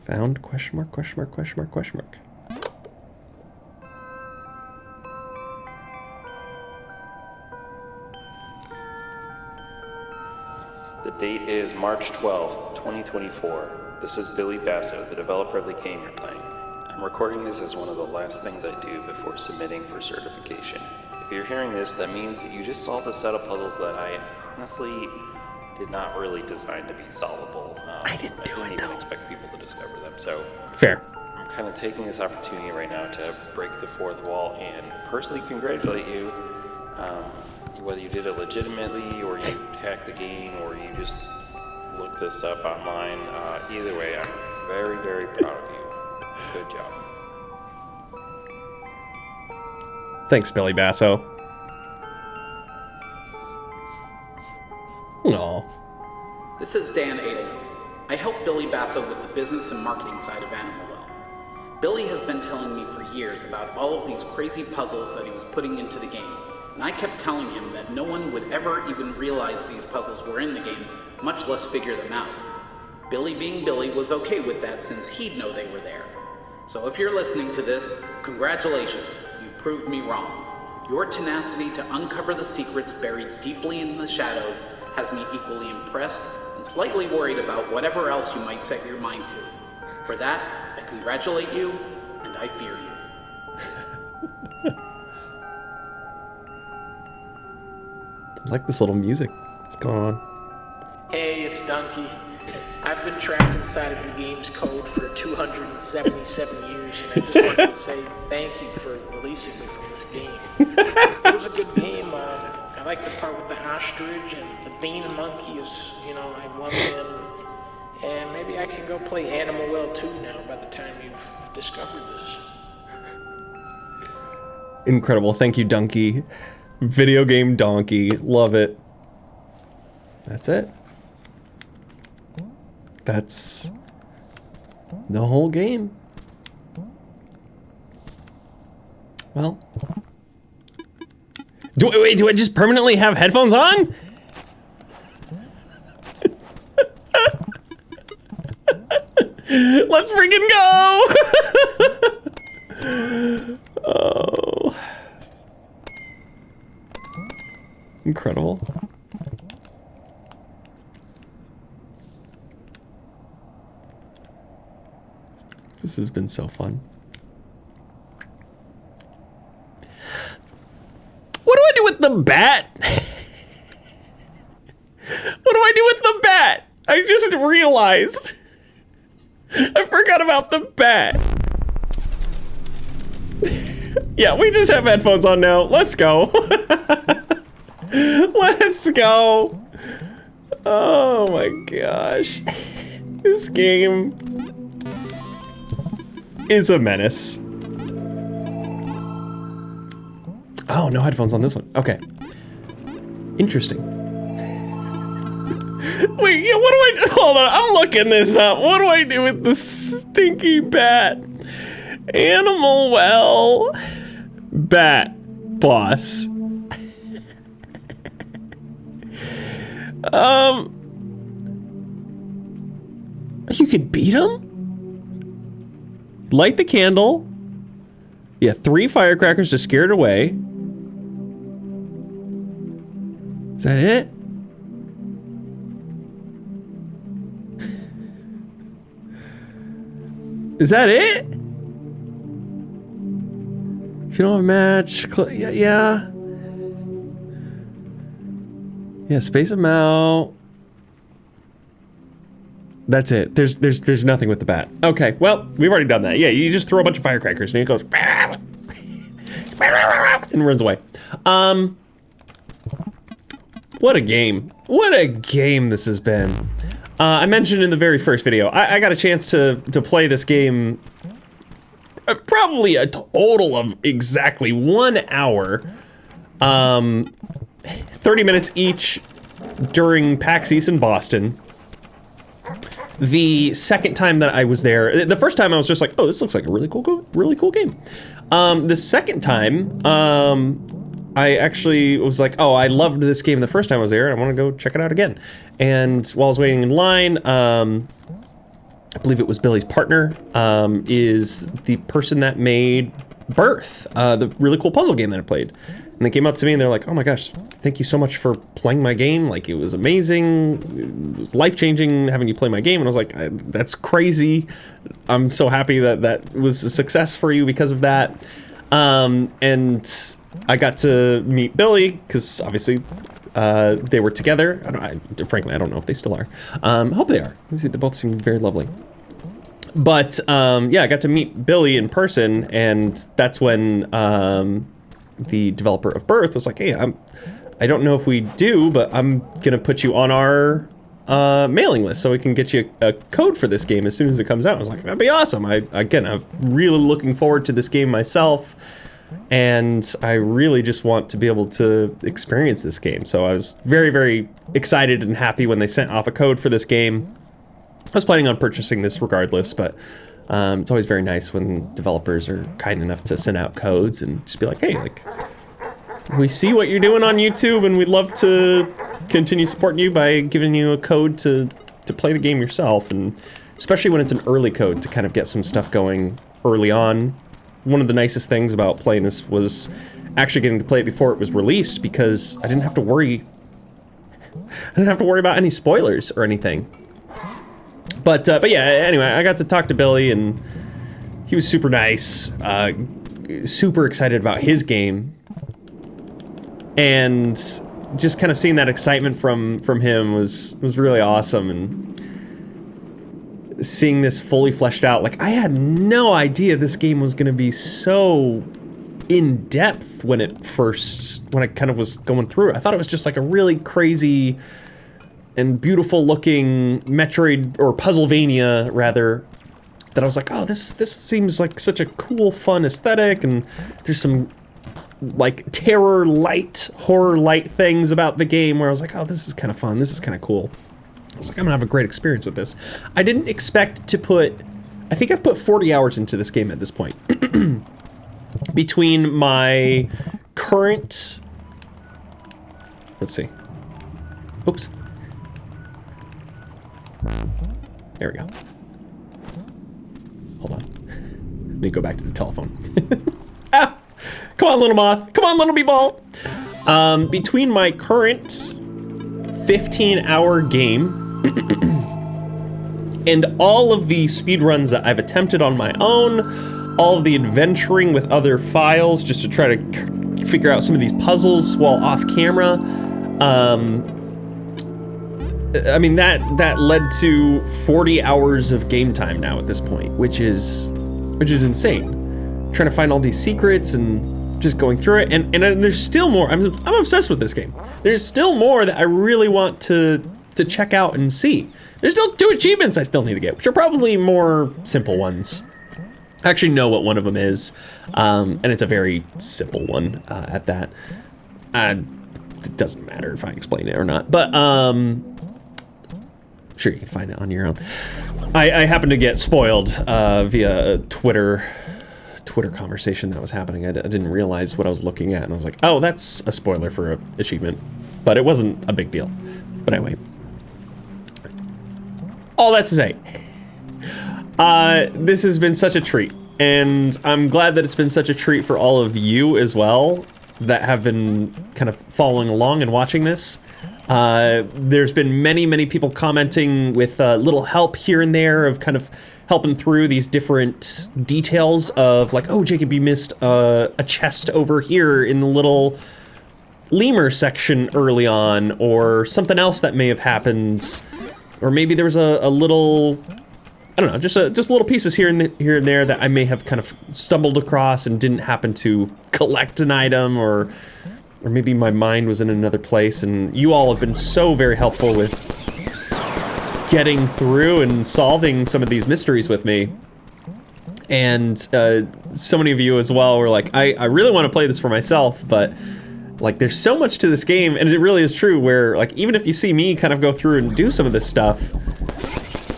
Found, question mark, question mark, question mark, question mark. The date is March 12th, 2024. This is Billy Basso, the developer of the game you're playing. I'm recording this as one of the last things I do before submitting for certification. If you're hearing this, that means that you just solved a set of puzzles that I honestly did not really design to be solvable. I didn't even expect people to discover them, so... Fair. I'm kind of taking this opportunity right now to break the fourth wall and personally congratulate you. Whether you did it legitimately, or you hacked the game, or you just looked this up online, either way, I'm very, very proud of you. Good job. Thanks, Billy Basso. Aw. This is Dan Aylin. I help Billy Basso with the business and marketing side of Animal Well. Billy has been telling me for years about all of these crazy puzzles that he was putting into the game, and I kept telling him that no one would ever even realize these puzzles were in the game, much less figure them out. Billy being Billy was okay with that since he'd know they were there. So if you're listening to this, congratulations, you proved me wrong. Your tenacity to uncover the secrets buried deeply in the shadows has me equally impressed and slightly worried about whatever else you might set your mind to. For that, I congratulate you, and I fear you. I like this little music. What's going on? Hey, it's Donkey. I've been trapped inside of the game's code for 277 years, and I just wanted to say thank you for releasing me from this game. It was a good game. I like the part with the ostrich and the bean monkey is, I won them. And maybe I can go play Animal Well 2 now by the time you've discovered this. Incredible. Thank you, Donkey. Video game donkey. Love it. That's it. That's the whole game. Well. Do I just permanently have headphones on? Let's freaking go! Oh. Incredible. This has been so fun. What do I do with the bat? What do I do with the bat? I just realized. I forgot about the bat. Yeah, we just have headphones on now. Let's go. Let's go. Oh my gosh. This game is a menace. Oh, no headphones on this one. Okay. Interesting. Wait, yeah, what do I do? Hold on, I'm looking this up. What do I do with the stinky bat? Animal Well bat boss. You can beat him? Light the candle. Yeah, 3 firecrackers to scare it away. Is that it? Is that it? If you don't have a match, yeah. Yeah, space them out. That's it. There's nothing with the bat. Okay, well, we've already done that. Yeah, you just throw a bunch of firecrackers and it goes and runs away. What a game. What a game this has been. I mentioned in the very first video, I got a chance to play this game probably a total of exactly 1 hour. 30 minutes each during PAX East in Boston. The second time that I was there, the first time I was just like, oh, this looks like a really cool game. The second time, I actually was like, oh, I loved this game the first time I was there, and I want to go check it out again. And while I was waiting in line, I believe it was Billy's partner, is the person that made Birth, the really cool puzzle game that I played. And they came up to me and they're like, oh my gosh, thank you so much for playing my game. Like, it was amazing. It was life-changing having you play my game. And I was like, that's crazy. I'm so happy that that was a success for you because of that. And I got to meet Billy because obviously they were together. Frankly, I don't know if they still are. I hope they are. They both seem very lovely. But yeah, I got to meet Billy in person, and that's when the developer of Birth was like, hey, I don't know if we do, but I'm gonna put you on our mailing list so we can get you a code for this game as soon as it comes out. I was like, that'd be awesome. I'm really looking forward to this game myself, and I really just want to be able to experience this game. So I was very, very excited and happy when they sent off a code for this game. I was planning on purchasing this regardless, but It's always very nice when developers are kind enough to send out codes and just be like, hey, like, we see what you're doing on YouTube and we'd love to continue supporting you by giving you a code to play the game yourself. And especially when it's an early code to kind of get some stuff going early on. One of the nicest things about playing this was actually getting to play it before it was released, because I didn't have to worry about any spoilers or anything. But yeah, anyway, I got to talk to Billy, and he was super nice, super excited about his game, and just kind of seeing that excitement from him was really awesome, and seeing this fully fleshed out. Like, I had no idea this game was going to be so in-depth when I kind of was going through it. I thought it was just like a really crazy and beautiful looking Metroid, or Puzzlevania rather, that I was like, oh, this seems like such a cool, fun aesthetic, and there's some like horror light things about the game where I was like, oh, this is kind of fun, this is kind of cool. I was like, I'm gonna have a great experience with this. I didn't expect to I think I've put 40 hours into this game at this point. Between my current, let's see, oops. There we go. Hold on. Let me go back to the telephone. Ah! Come on, little moth. Come on, little bee-ball. Between my current 15-hour game and all of the speedruns that I've attempted on my own, all of the adventuring with other files just to try to figure out some of these puzzles while off camera, I mean, that led to 40 hours of game time now at this point, which is insane. Trying to find all these secrets and just going through it, and there's still more. I'm obsessed with this game. There's still more that I really want to check out and see. There's still 2 achievements I still need to get, which are probably more simple ones. I actually know what one of them is, and it's a very simple one at that. It doesn't matter if I explain it or not, but sure, you can find it on your own. I happened to get spoiled via a Twitter conversation that was happening. I didn't realize what I was looking at, and I was like, oh, that's a spoiler for an achievement. But it wasn't a big deal. But anyway. All that to say, this has been such a treat. And I'm glad that it's been such a treat for all of you as well that have been kind of following along and watching this. There's been many people commenting with little help here and there of kind of helping through these different details of like, oh, Jacob, you missed a chest over here in the little lemur section early on, or something else that may have happened, or maybe there was a little, I don't know, just little pieces here and there that I may have kind of stumbled across and didn't happen to collect an item, or maybe my mind was in another place. And you all have been so very helpful with getting through and solving some of these mysteries with me. And so many of you as well were like, I really want to play this for myself, but like there's so much to this game, and it really is true where like even if you see me kind of go through and do some of this stuff,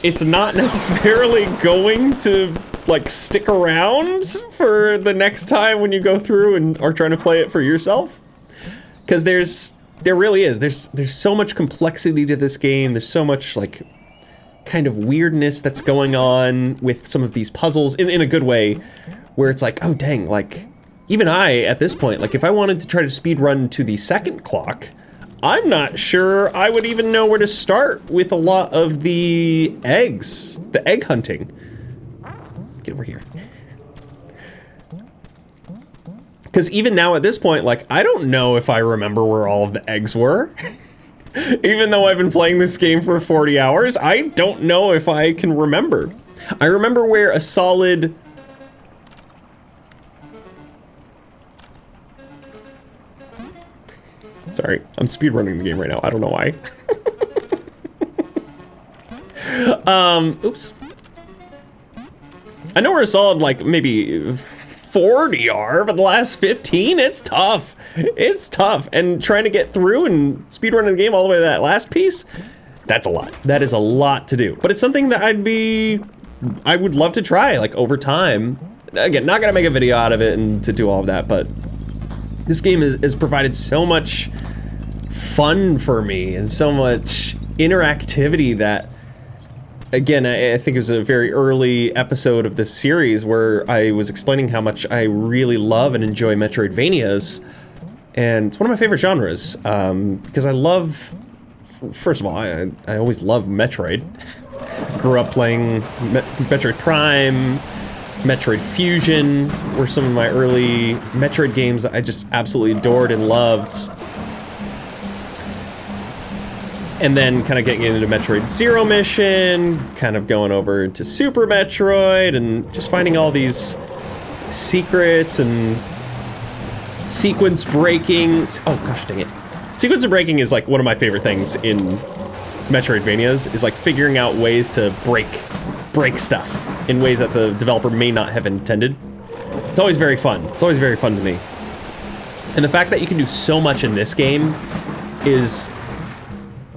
it's not necessarily going to like stick around for the next time when you go through and are trying to play it for yourself. Because there really is. There's so much complexity to this game. There's so much like kind of weirdness that's going on with some of these puzzles in a good way, where it's like, oh dang, like even I at this point, like if I wanted to try to speed run to the second clock, I'm not sure I would even know where to start with a lot of the eggs, the egg hunting. Get over here. Because even now at this point, like, I don't know if I remember where all of the eggs were. Even though I've been playing this game for 40 hours, I don't know if I can remember. I remember where a solid... Sorry, I'm speedrunning the game right now. I don't know why. Oops. I know where a solid, like, maybe 40 are, but the last 15, it's tough. It's tough. And trying to get through and speedrunning the game all the way to that last piece, that's a lot. That is a lot to do. But it's something that I'd be I would love to try, like, over time. Again, not gonna make a video out of it and to do all of that, but this game has provided so much fun for me and so much interactivity that, again, I think it was a very early episode of this series where I was explaining how much I really love and enjoy Metroidvanias, and it's one of my favorite genres, because I love, first of all, I always loved Metroid. Grew up playing Metroid Prime, Metroid Fusion were some of my early Metroid games that I just absolutely adored and loved. And then kind of getting into Metroid Zero Mission, kind of going over into Super Metroid, and just finding all these secrets and sequence breaking. Oh gosh dang it. Sequence breaking is like one of my favorite things in Metroidvanias, is like figuring out ways to break stuff in ways that the developer may not have intended. It's always very fun. It's always very fun to me. And the fact that you can do so much in this game is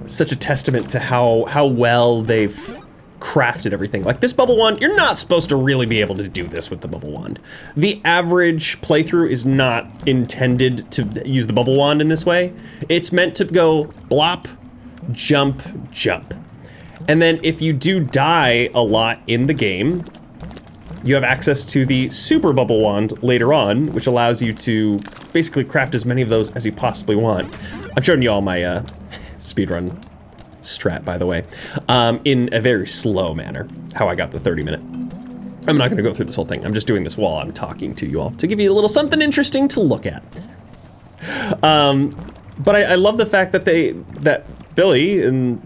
such a testament to how well they've crafted everything. Like this bubble wand, you're not supposed to really be able to do this with the bubble wand. The average playthrough is not intended to use the bubble wand in this way. It's meant to go blop, jump, jump. And then if you do die a lot in the game, you have access to the super bubble wand later on, which allows you to basically craft as many of those as you possibly want. I'm showing you all my speedrun strat, by the way, in a very slow manner, how I got the 30-minute. I'm not going to go through this whole thing. I'm just doing this while I'm talking to you all to give you a little something interesting to look at. But I love the fact that that Billy and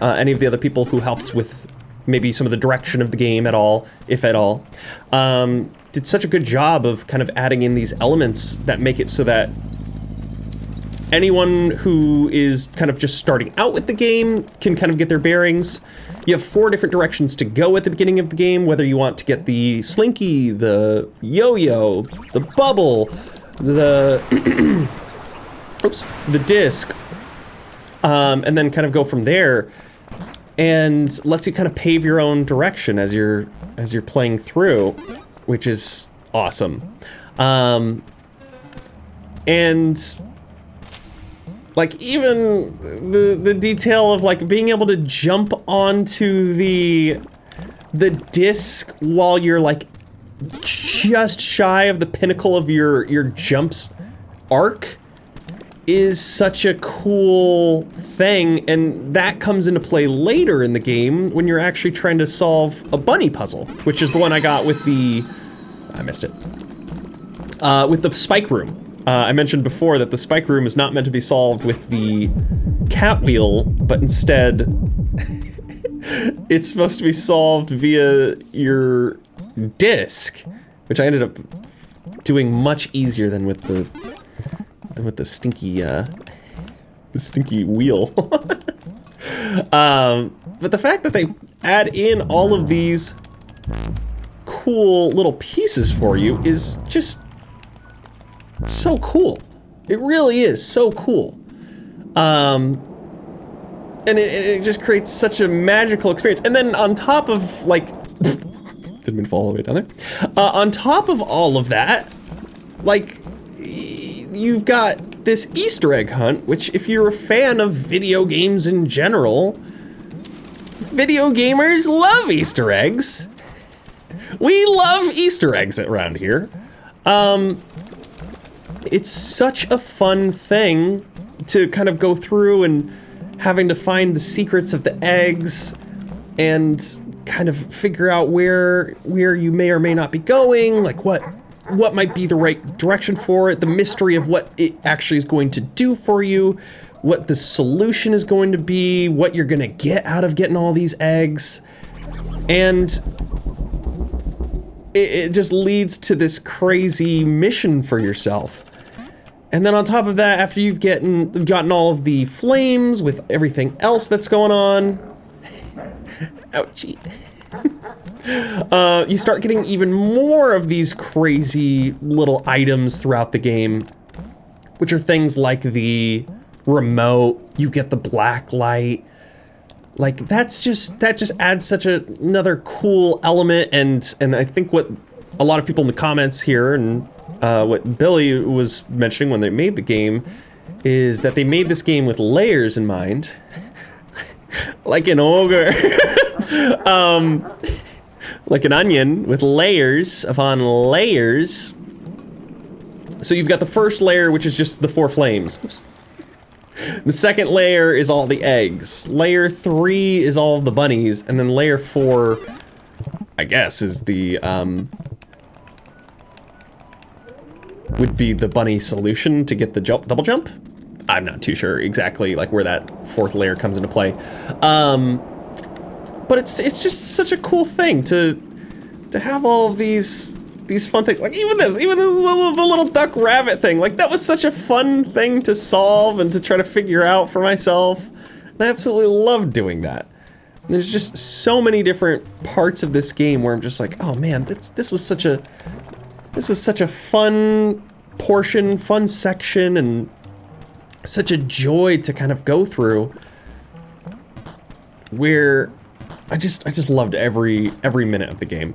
any of the other people who helped with maybe some of the direction of the game at all, if at all, did such a good job of kind of adding in these elements that make it so that anyone who is kind of just starting out with the game can kind of get their bearings. You have 4 different directions to go at the beginning of the game, whether you want to get the slinky, the yo-yo, the bubble, the oops, the disc, and then kind of go from there, and lets you kind of pave your own direction as you're playing through, which is awesome. And like even the detail of like being able to jump onto the disc while you're like just shy of the pinnacle of your jump's arc is such a cool thing, and that comes into play later in the game when you're actually trying to solve a bunny puzzle, which is the one I got with the I missed it with the spike room. I mentioned before that the spike room is not meant to be solved with the cat wheel, but instead it's supposed to be solved via your disc, which I ended up doing much easier than with the stinky wheel. But the fact that they add in all of these cool little pieces for you is just so cool. It really is so cool. And it just creates such a magical experience. And then on top of, like, didn't mean to fall all the way down there. On top of all of that, like, you've got this Easter egg hunt, which if you're a fan of video games in general, video gamers love Easter eggs. We love Easter eggs around here. It's such a fun thing to kind of go through and having to find the secrets of the eggs and kind of figure out where you may or may not be going, like what might be the right direction for it, the mystery of what it actually is going to do for you, what the solution is going to be, what you're going to get out of getting all these eggs. And it just leads to this crazy mission for yourself. And then on top of that, after you've gotten all of the flames with everything else that's going on, ouchie, you start getting even more of these crazy little items throughout the game, which are things like the remote, you get the black light, like that just adds such another cool element, and I think what a lot of people in the comments here and what Billy was mentioning when they made the game is that they made this game with layers in mind. Like an ogre. Like an onion with layers upon layers. So you've got the first layer, which is just the 4 flames. Oops. The second layer is all the eggs. Layer 3 is all of the bunnies, and then layer 4, I guess, is the would be the bunny solution to get the double jump. I'm not too sure exactly like where that 4th layer comes into play. But it's just such a cool thing to have all of these fun things. Like even the little duck rabbit thing. Like that was such a fun thing to solve and to try to figure out for myself. And I absolutely love doing that. And there's just so many different parts of this game where I'm just like, oh man, this was such a fun portion, fun section, and such a joy to kind of go through. Where I just loved every minute of the game.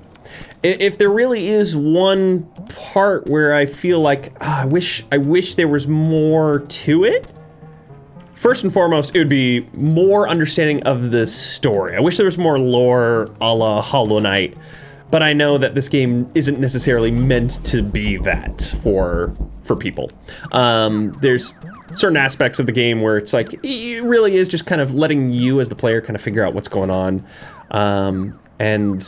If there really is one part where I feel like I wish there was more to it, first and foremost, it would be more understanding of the story. I wish there was more lore a la Hollow Knight, but I know that this game isn't necessarily meant to be that for people. There's certain aspects of the game where it's like, it really is just kind of letting you as the player kind of figure out what's going on. And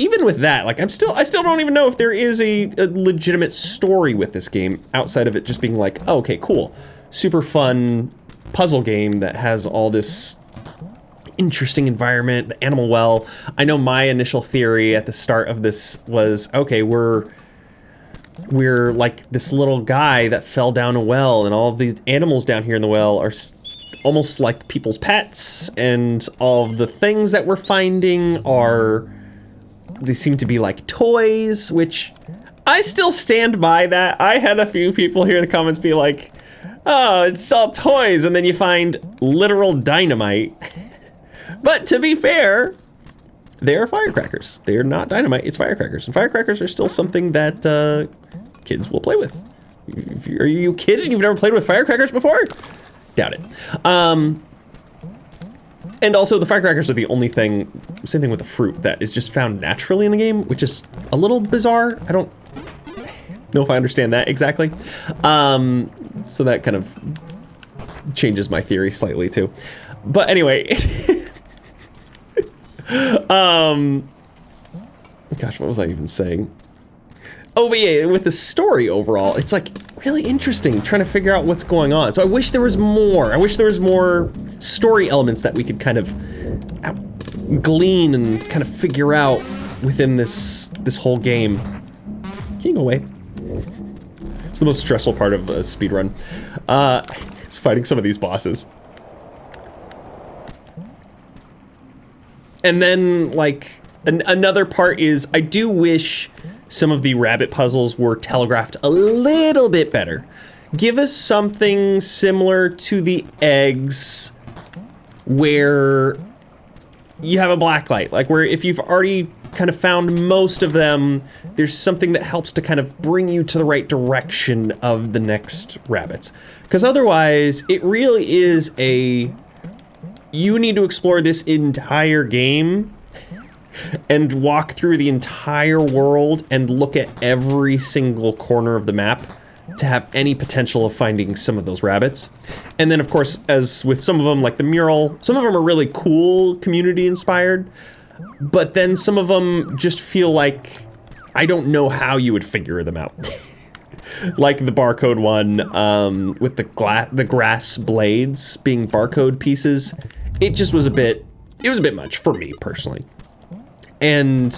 even with that, like I still don't even know if there is a legitimate story with this game outside of it just being like, oh, okay, cool, super fun puzzle game that has all this interesting environment, the animal well. I know my initial theory at the start of this was, okay, we're like this little guy that fell down a well, and all of these animals down here in the well are almost like people's pets, and all of the things that we're finding they seem to be like toys, which I still stand by that. I had a few people here in the comments be like, oh, it's all toys, and then you find literal dynamite. But to be fair, they are firecrackers. They are not dynamite, it's firecrackers. And firecrackers are still something that kids will play with. Are you kidding? You've never played with firecrackers before? Doubt it. And also the firecrackers are the only thing, same thing with the fruit, that is just found naturally in the game, which is a little bizarre. I don't know if I understand that exactly. So that kind of changes my theory slightly too. But anyway, gosh, what was I even saying? Oh, but yeah, with the story overall, it's like really interesting trying to figure out what's going on. So I wish there was more. I wish there was more story elements that we could kind of glean and kind of figure out within this whole game. Can you go away? It's the most stressful part of a speedrun. It's fighting some of these bosses. And then, like, another part is I do wish some of the rabbit puzzles were telegraphed a little bit better. Give us something similar to the eggs where you have a black light, like where if you've already kind of found most of them, there's something that helps to kind of bring you to the right direction of the next rabbits. Because otherwise, it really is you need to explore this entire game and walk through the entire world and look at every single corner of the map to have any potential of finding some of those rabbits. And then of course, as with some of them, like the mural, some of them are really cool, community inspired, but then some of them just feel like I don't know how you would figure them out. Like the barcode one, with the grass blades being barcode pieces. It just was a bit much for me personally. And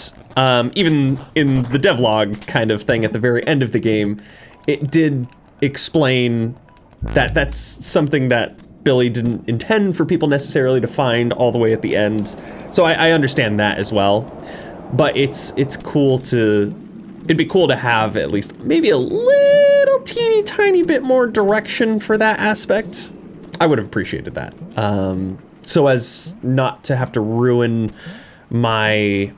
even in the devlog kind of thing at the very end of the game, it did explain that that's something that Billy didn't intend for people necessarily to find all the way at the end. So I understand that as well. But it's cool it'd be cool to have at least maybe a little tiny bit more direction for that aspect. I would have appreciated that. so as not to have to ruin my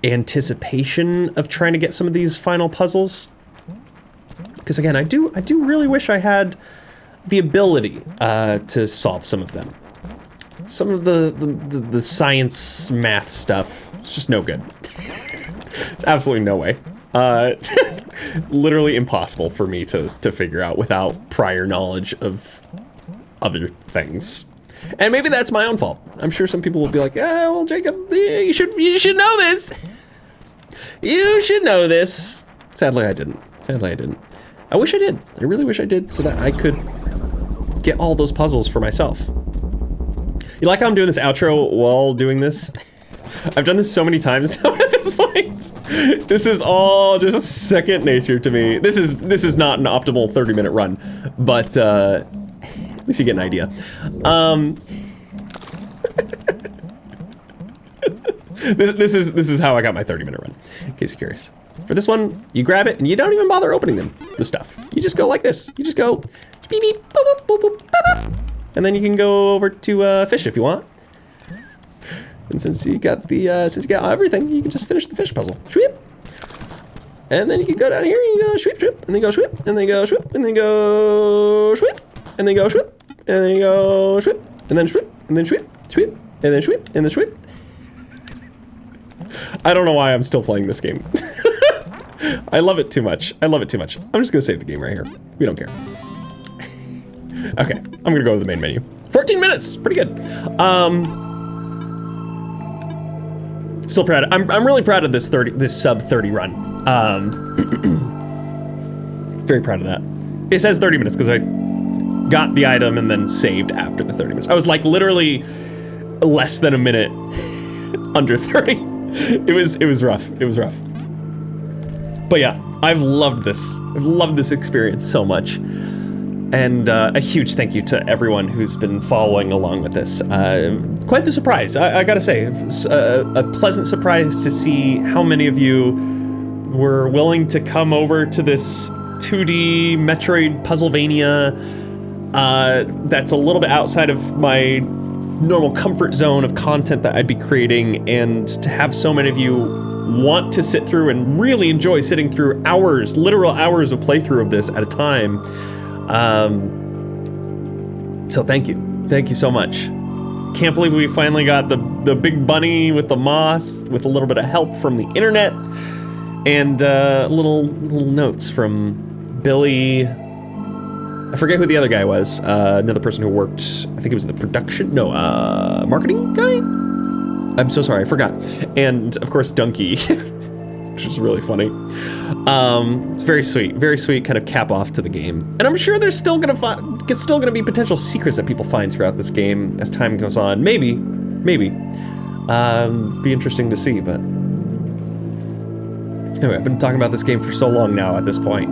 anticipation of trying to get some of these final puzzles. Because again, I do really wish I had the ability to solve some of them. Some of the science math stuff, it's just no good. It's absolutely no way. Literally impossible for me to figure out without prior knowledge of other things. And maybe that's my own fault. I'm sure some people will be like, well, Jacob, you should know this. You should know this. Sadly, I didn't. I wish I did. I really wish I did, so that I could get all those puzzles for myself. You like how I'm doing this outro while doing this? I've done this so many times now at this point. This is all just second nature to me. This is not an optimal 30-minute run, but at least you get an idea. This is how I got my 30-minute run, in case you're curious. For this one, you grab it and you don't even bother opening the stuff. You just go like this. You just go beep beep boop boop boop boop boop, boop. And then you can go over to fish if you want. And since you got everything, you can just finish the fish puzzle. Shweep. And then you can go down here and you go shweep, shweep, and then go shweep, and then go shweep, and then go shweep, and then go shweep, and then you go shweep, and then shweep, and then shweep, shweep, and then shweep, and then shweep. I don't know why I'm still playing this game. I love it too much. I'm just gonna save the game right here. We don't care. Okay, I'm gonna go to the main menu. 14 minutes, pretty good. Still proud. I'm really proud of this sub 30 run. Very proud of that. It says 30 minutes because I got the item and then saved after the 30 minutes. I was like literally less than a minute under 30. It was rough. But yeah, I've loved this. I've loved this experience so much. And a huge thank you to everyone who's been following along with this. Quite the surprise, I gotta say. A pleasant surprise to see how many of you were willing to come over to this 2D Metroid Puzzlevania that's a little bit outside of my normal comfort zone of content that I'd be creating, and to have so many of you want to sit through and really enjoy sitting through hours, literal hours of playthrough of this at a time. So thank you so much. Can't believe we finally got the big bunny with the moth with a little bit of help from the internet, and little notes from Billy. I forget who the other guy was. Another person who worked, I think it was the production, marketing guy? I'm so sorry, I forgot. And of course, Donkey, which is really funny. It's very sweet kind of cap off to the game. And I'm sure there's still gonna be potential secrets that people find throughout this game as time goes on. Maybe. Be interesting to see, but anyway, I've been talking about this game for so long now at this point.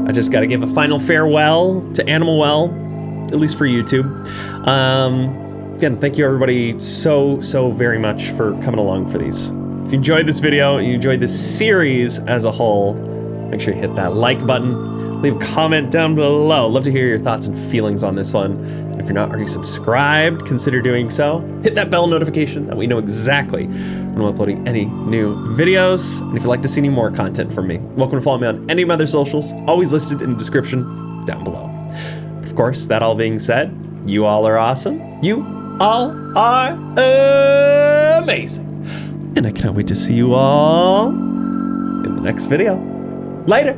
I just gotta give a final farewell to Animal Well, at least for YouTube. Again, thank you everybody so very much for coming along for these. If you enjoyed this video, you enjoyed this series as a whole, make sure you hit that like button, leave a comment down below. Love to hear your thoughts and feelings on this one. And if you're not already subscribed, consider doing so. Hit that bell notification that we know exactly when I'm uploading any new videos. And if you'd like to see any more content from me, welcome to follow me on any of my other socials, always listed in the description down below. Of course, that all being said, you all are awesome. You all are amazing. And I cannot wait to see you all in the next video. Later.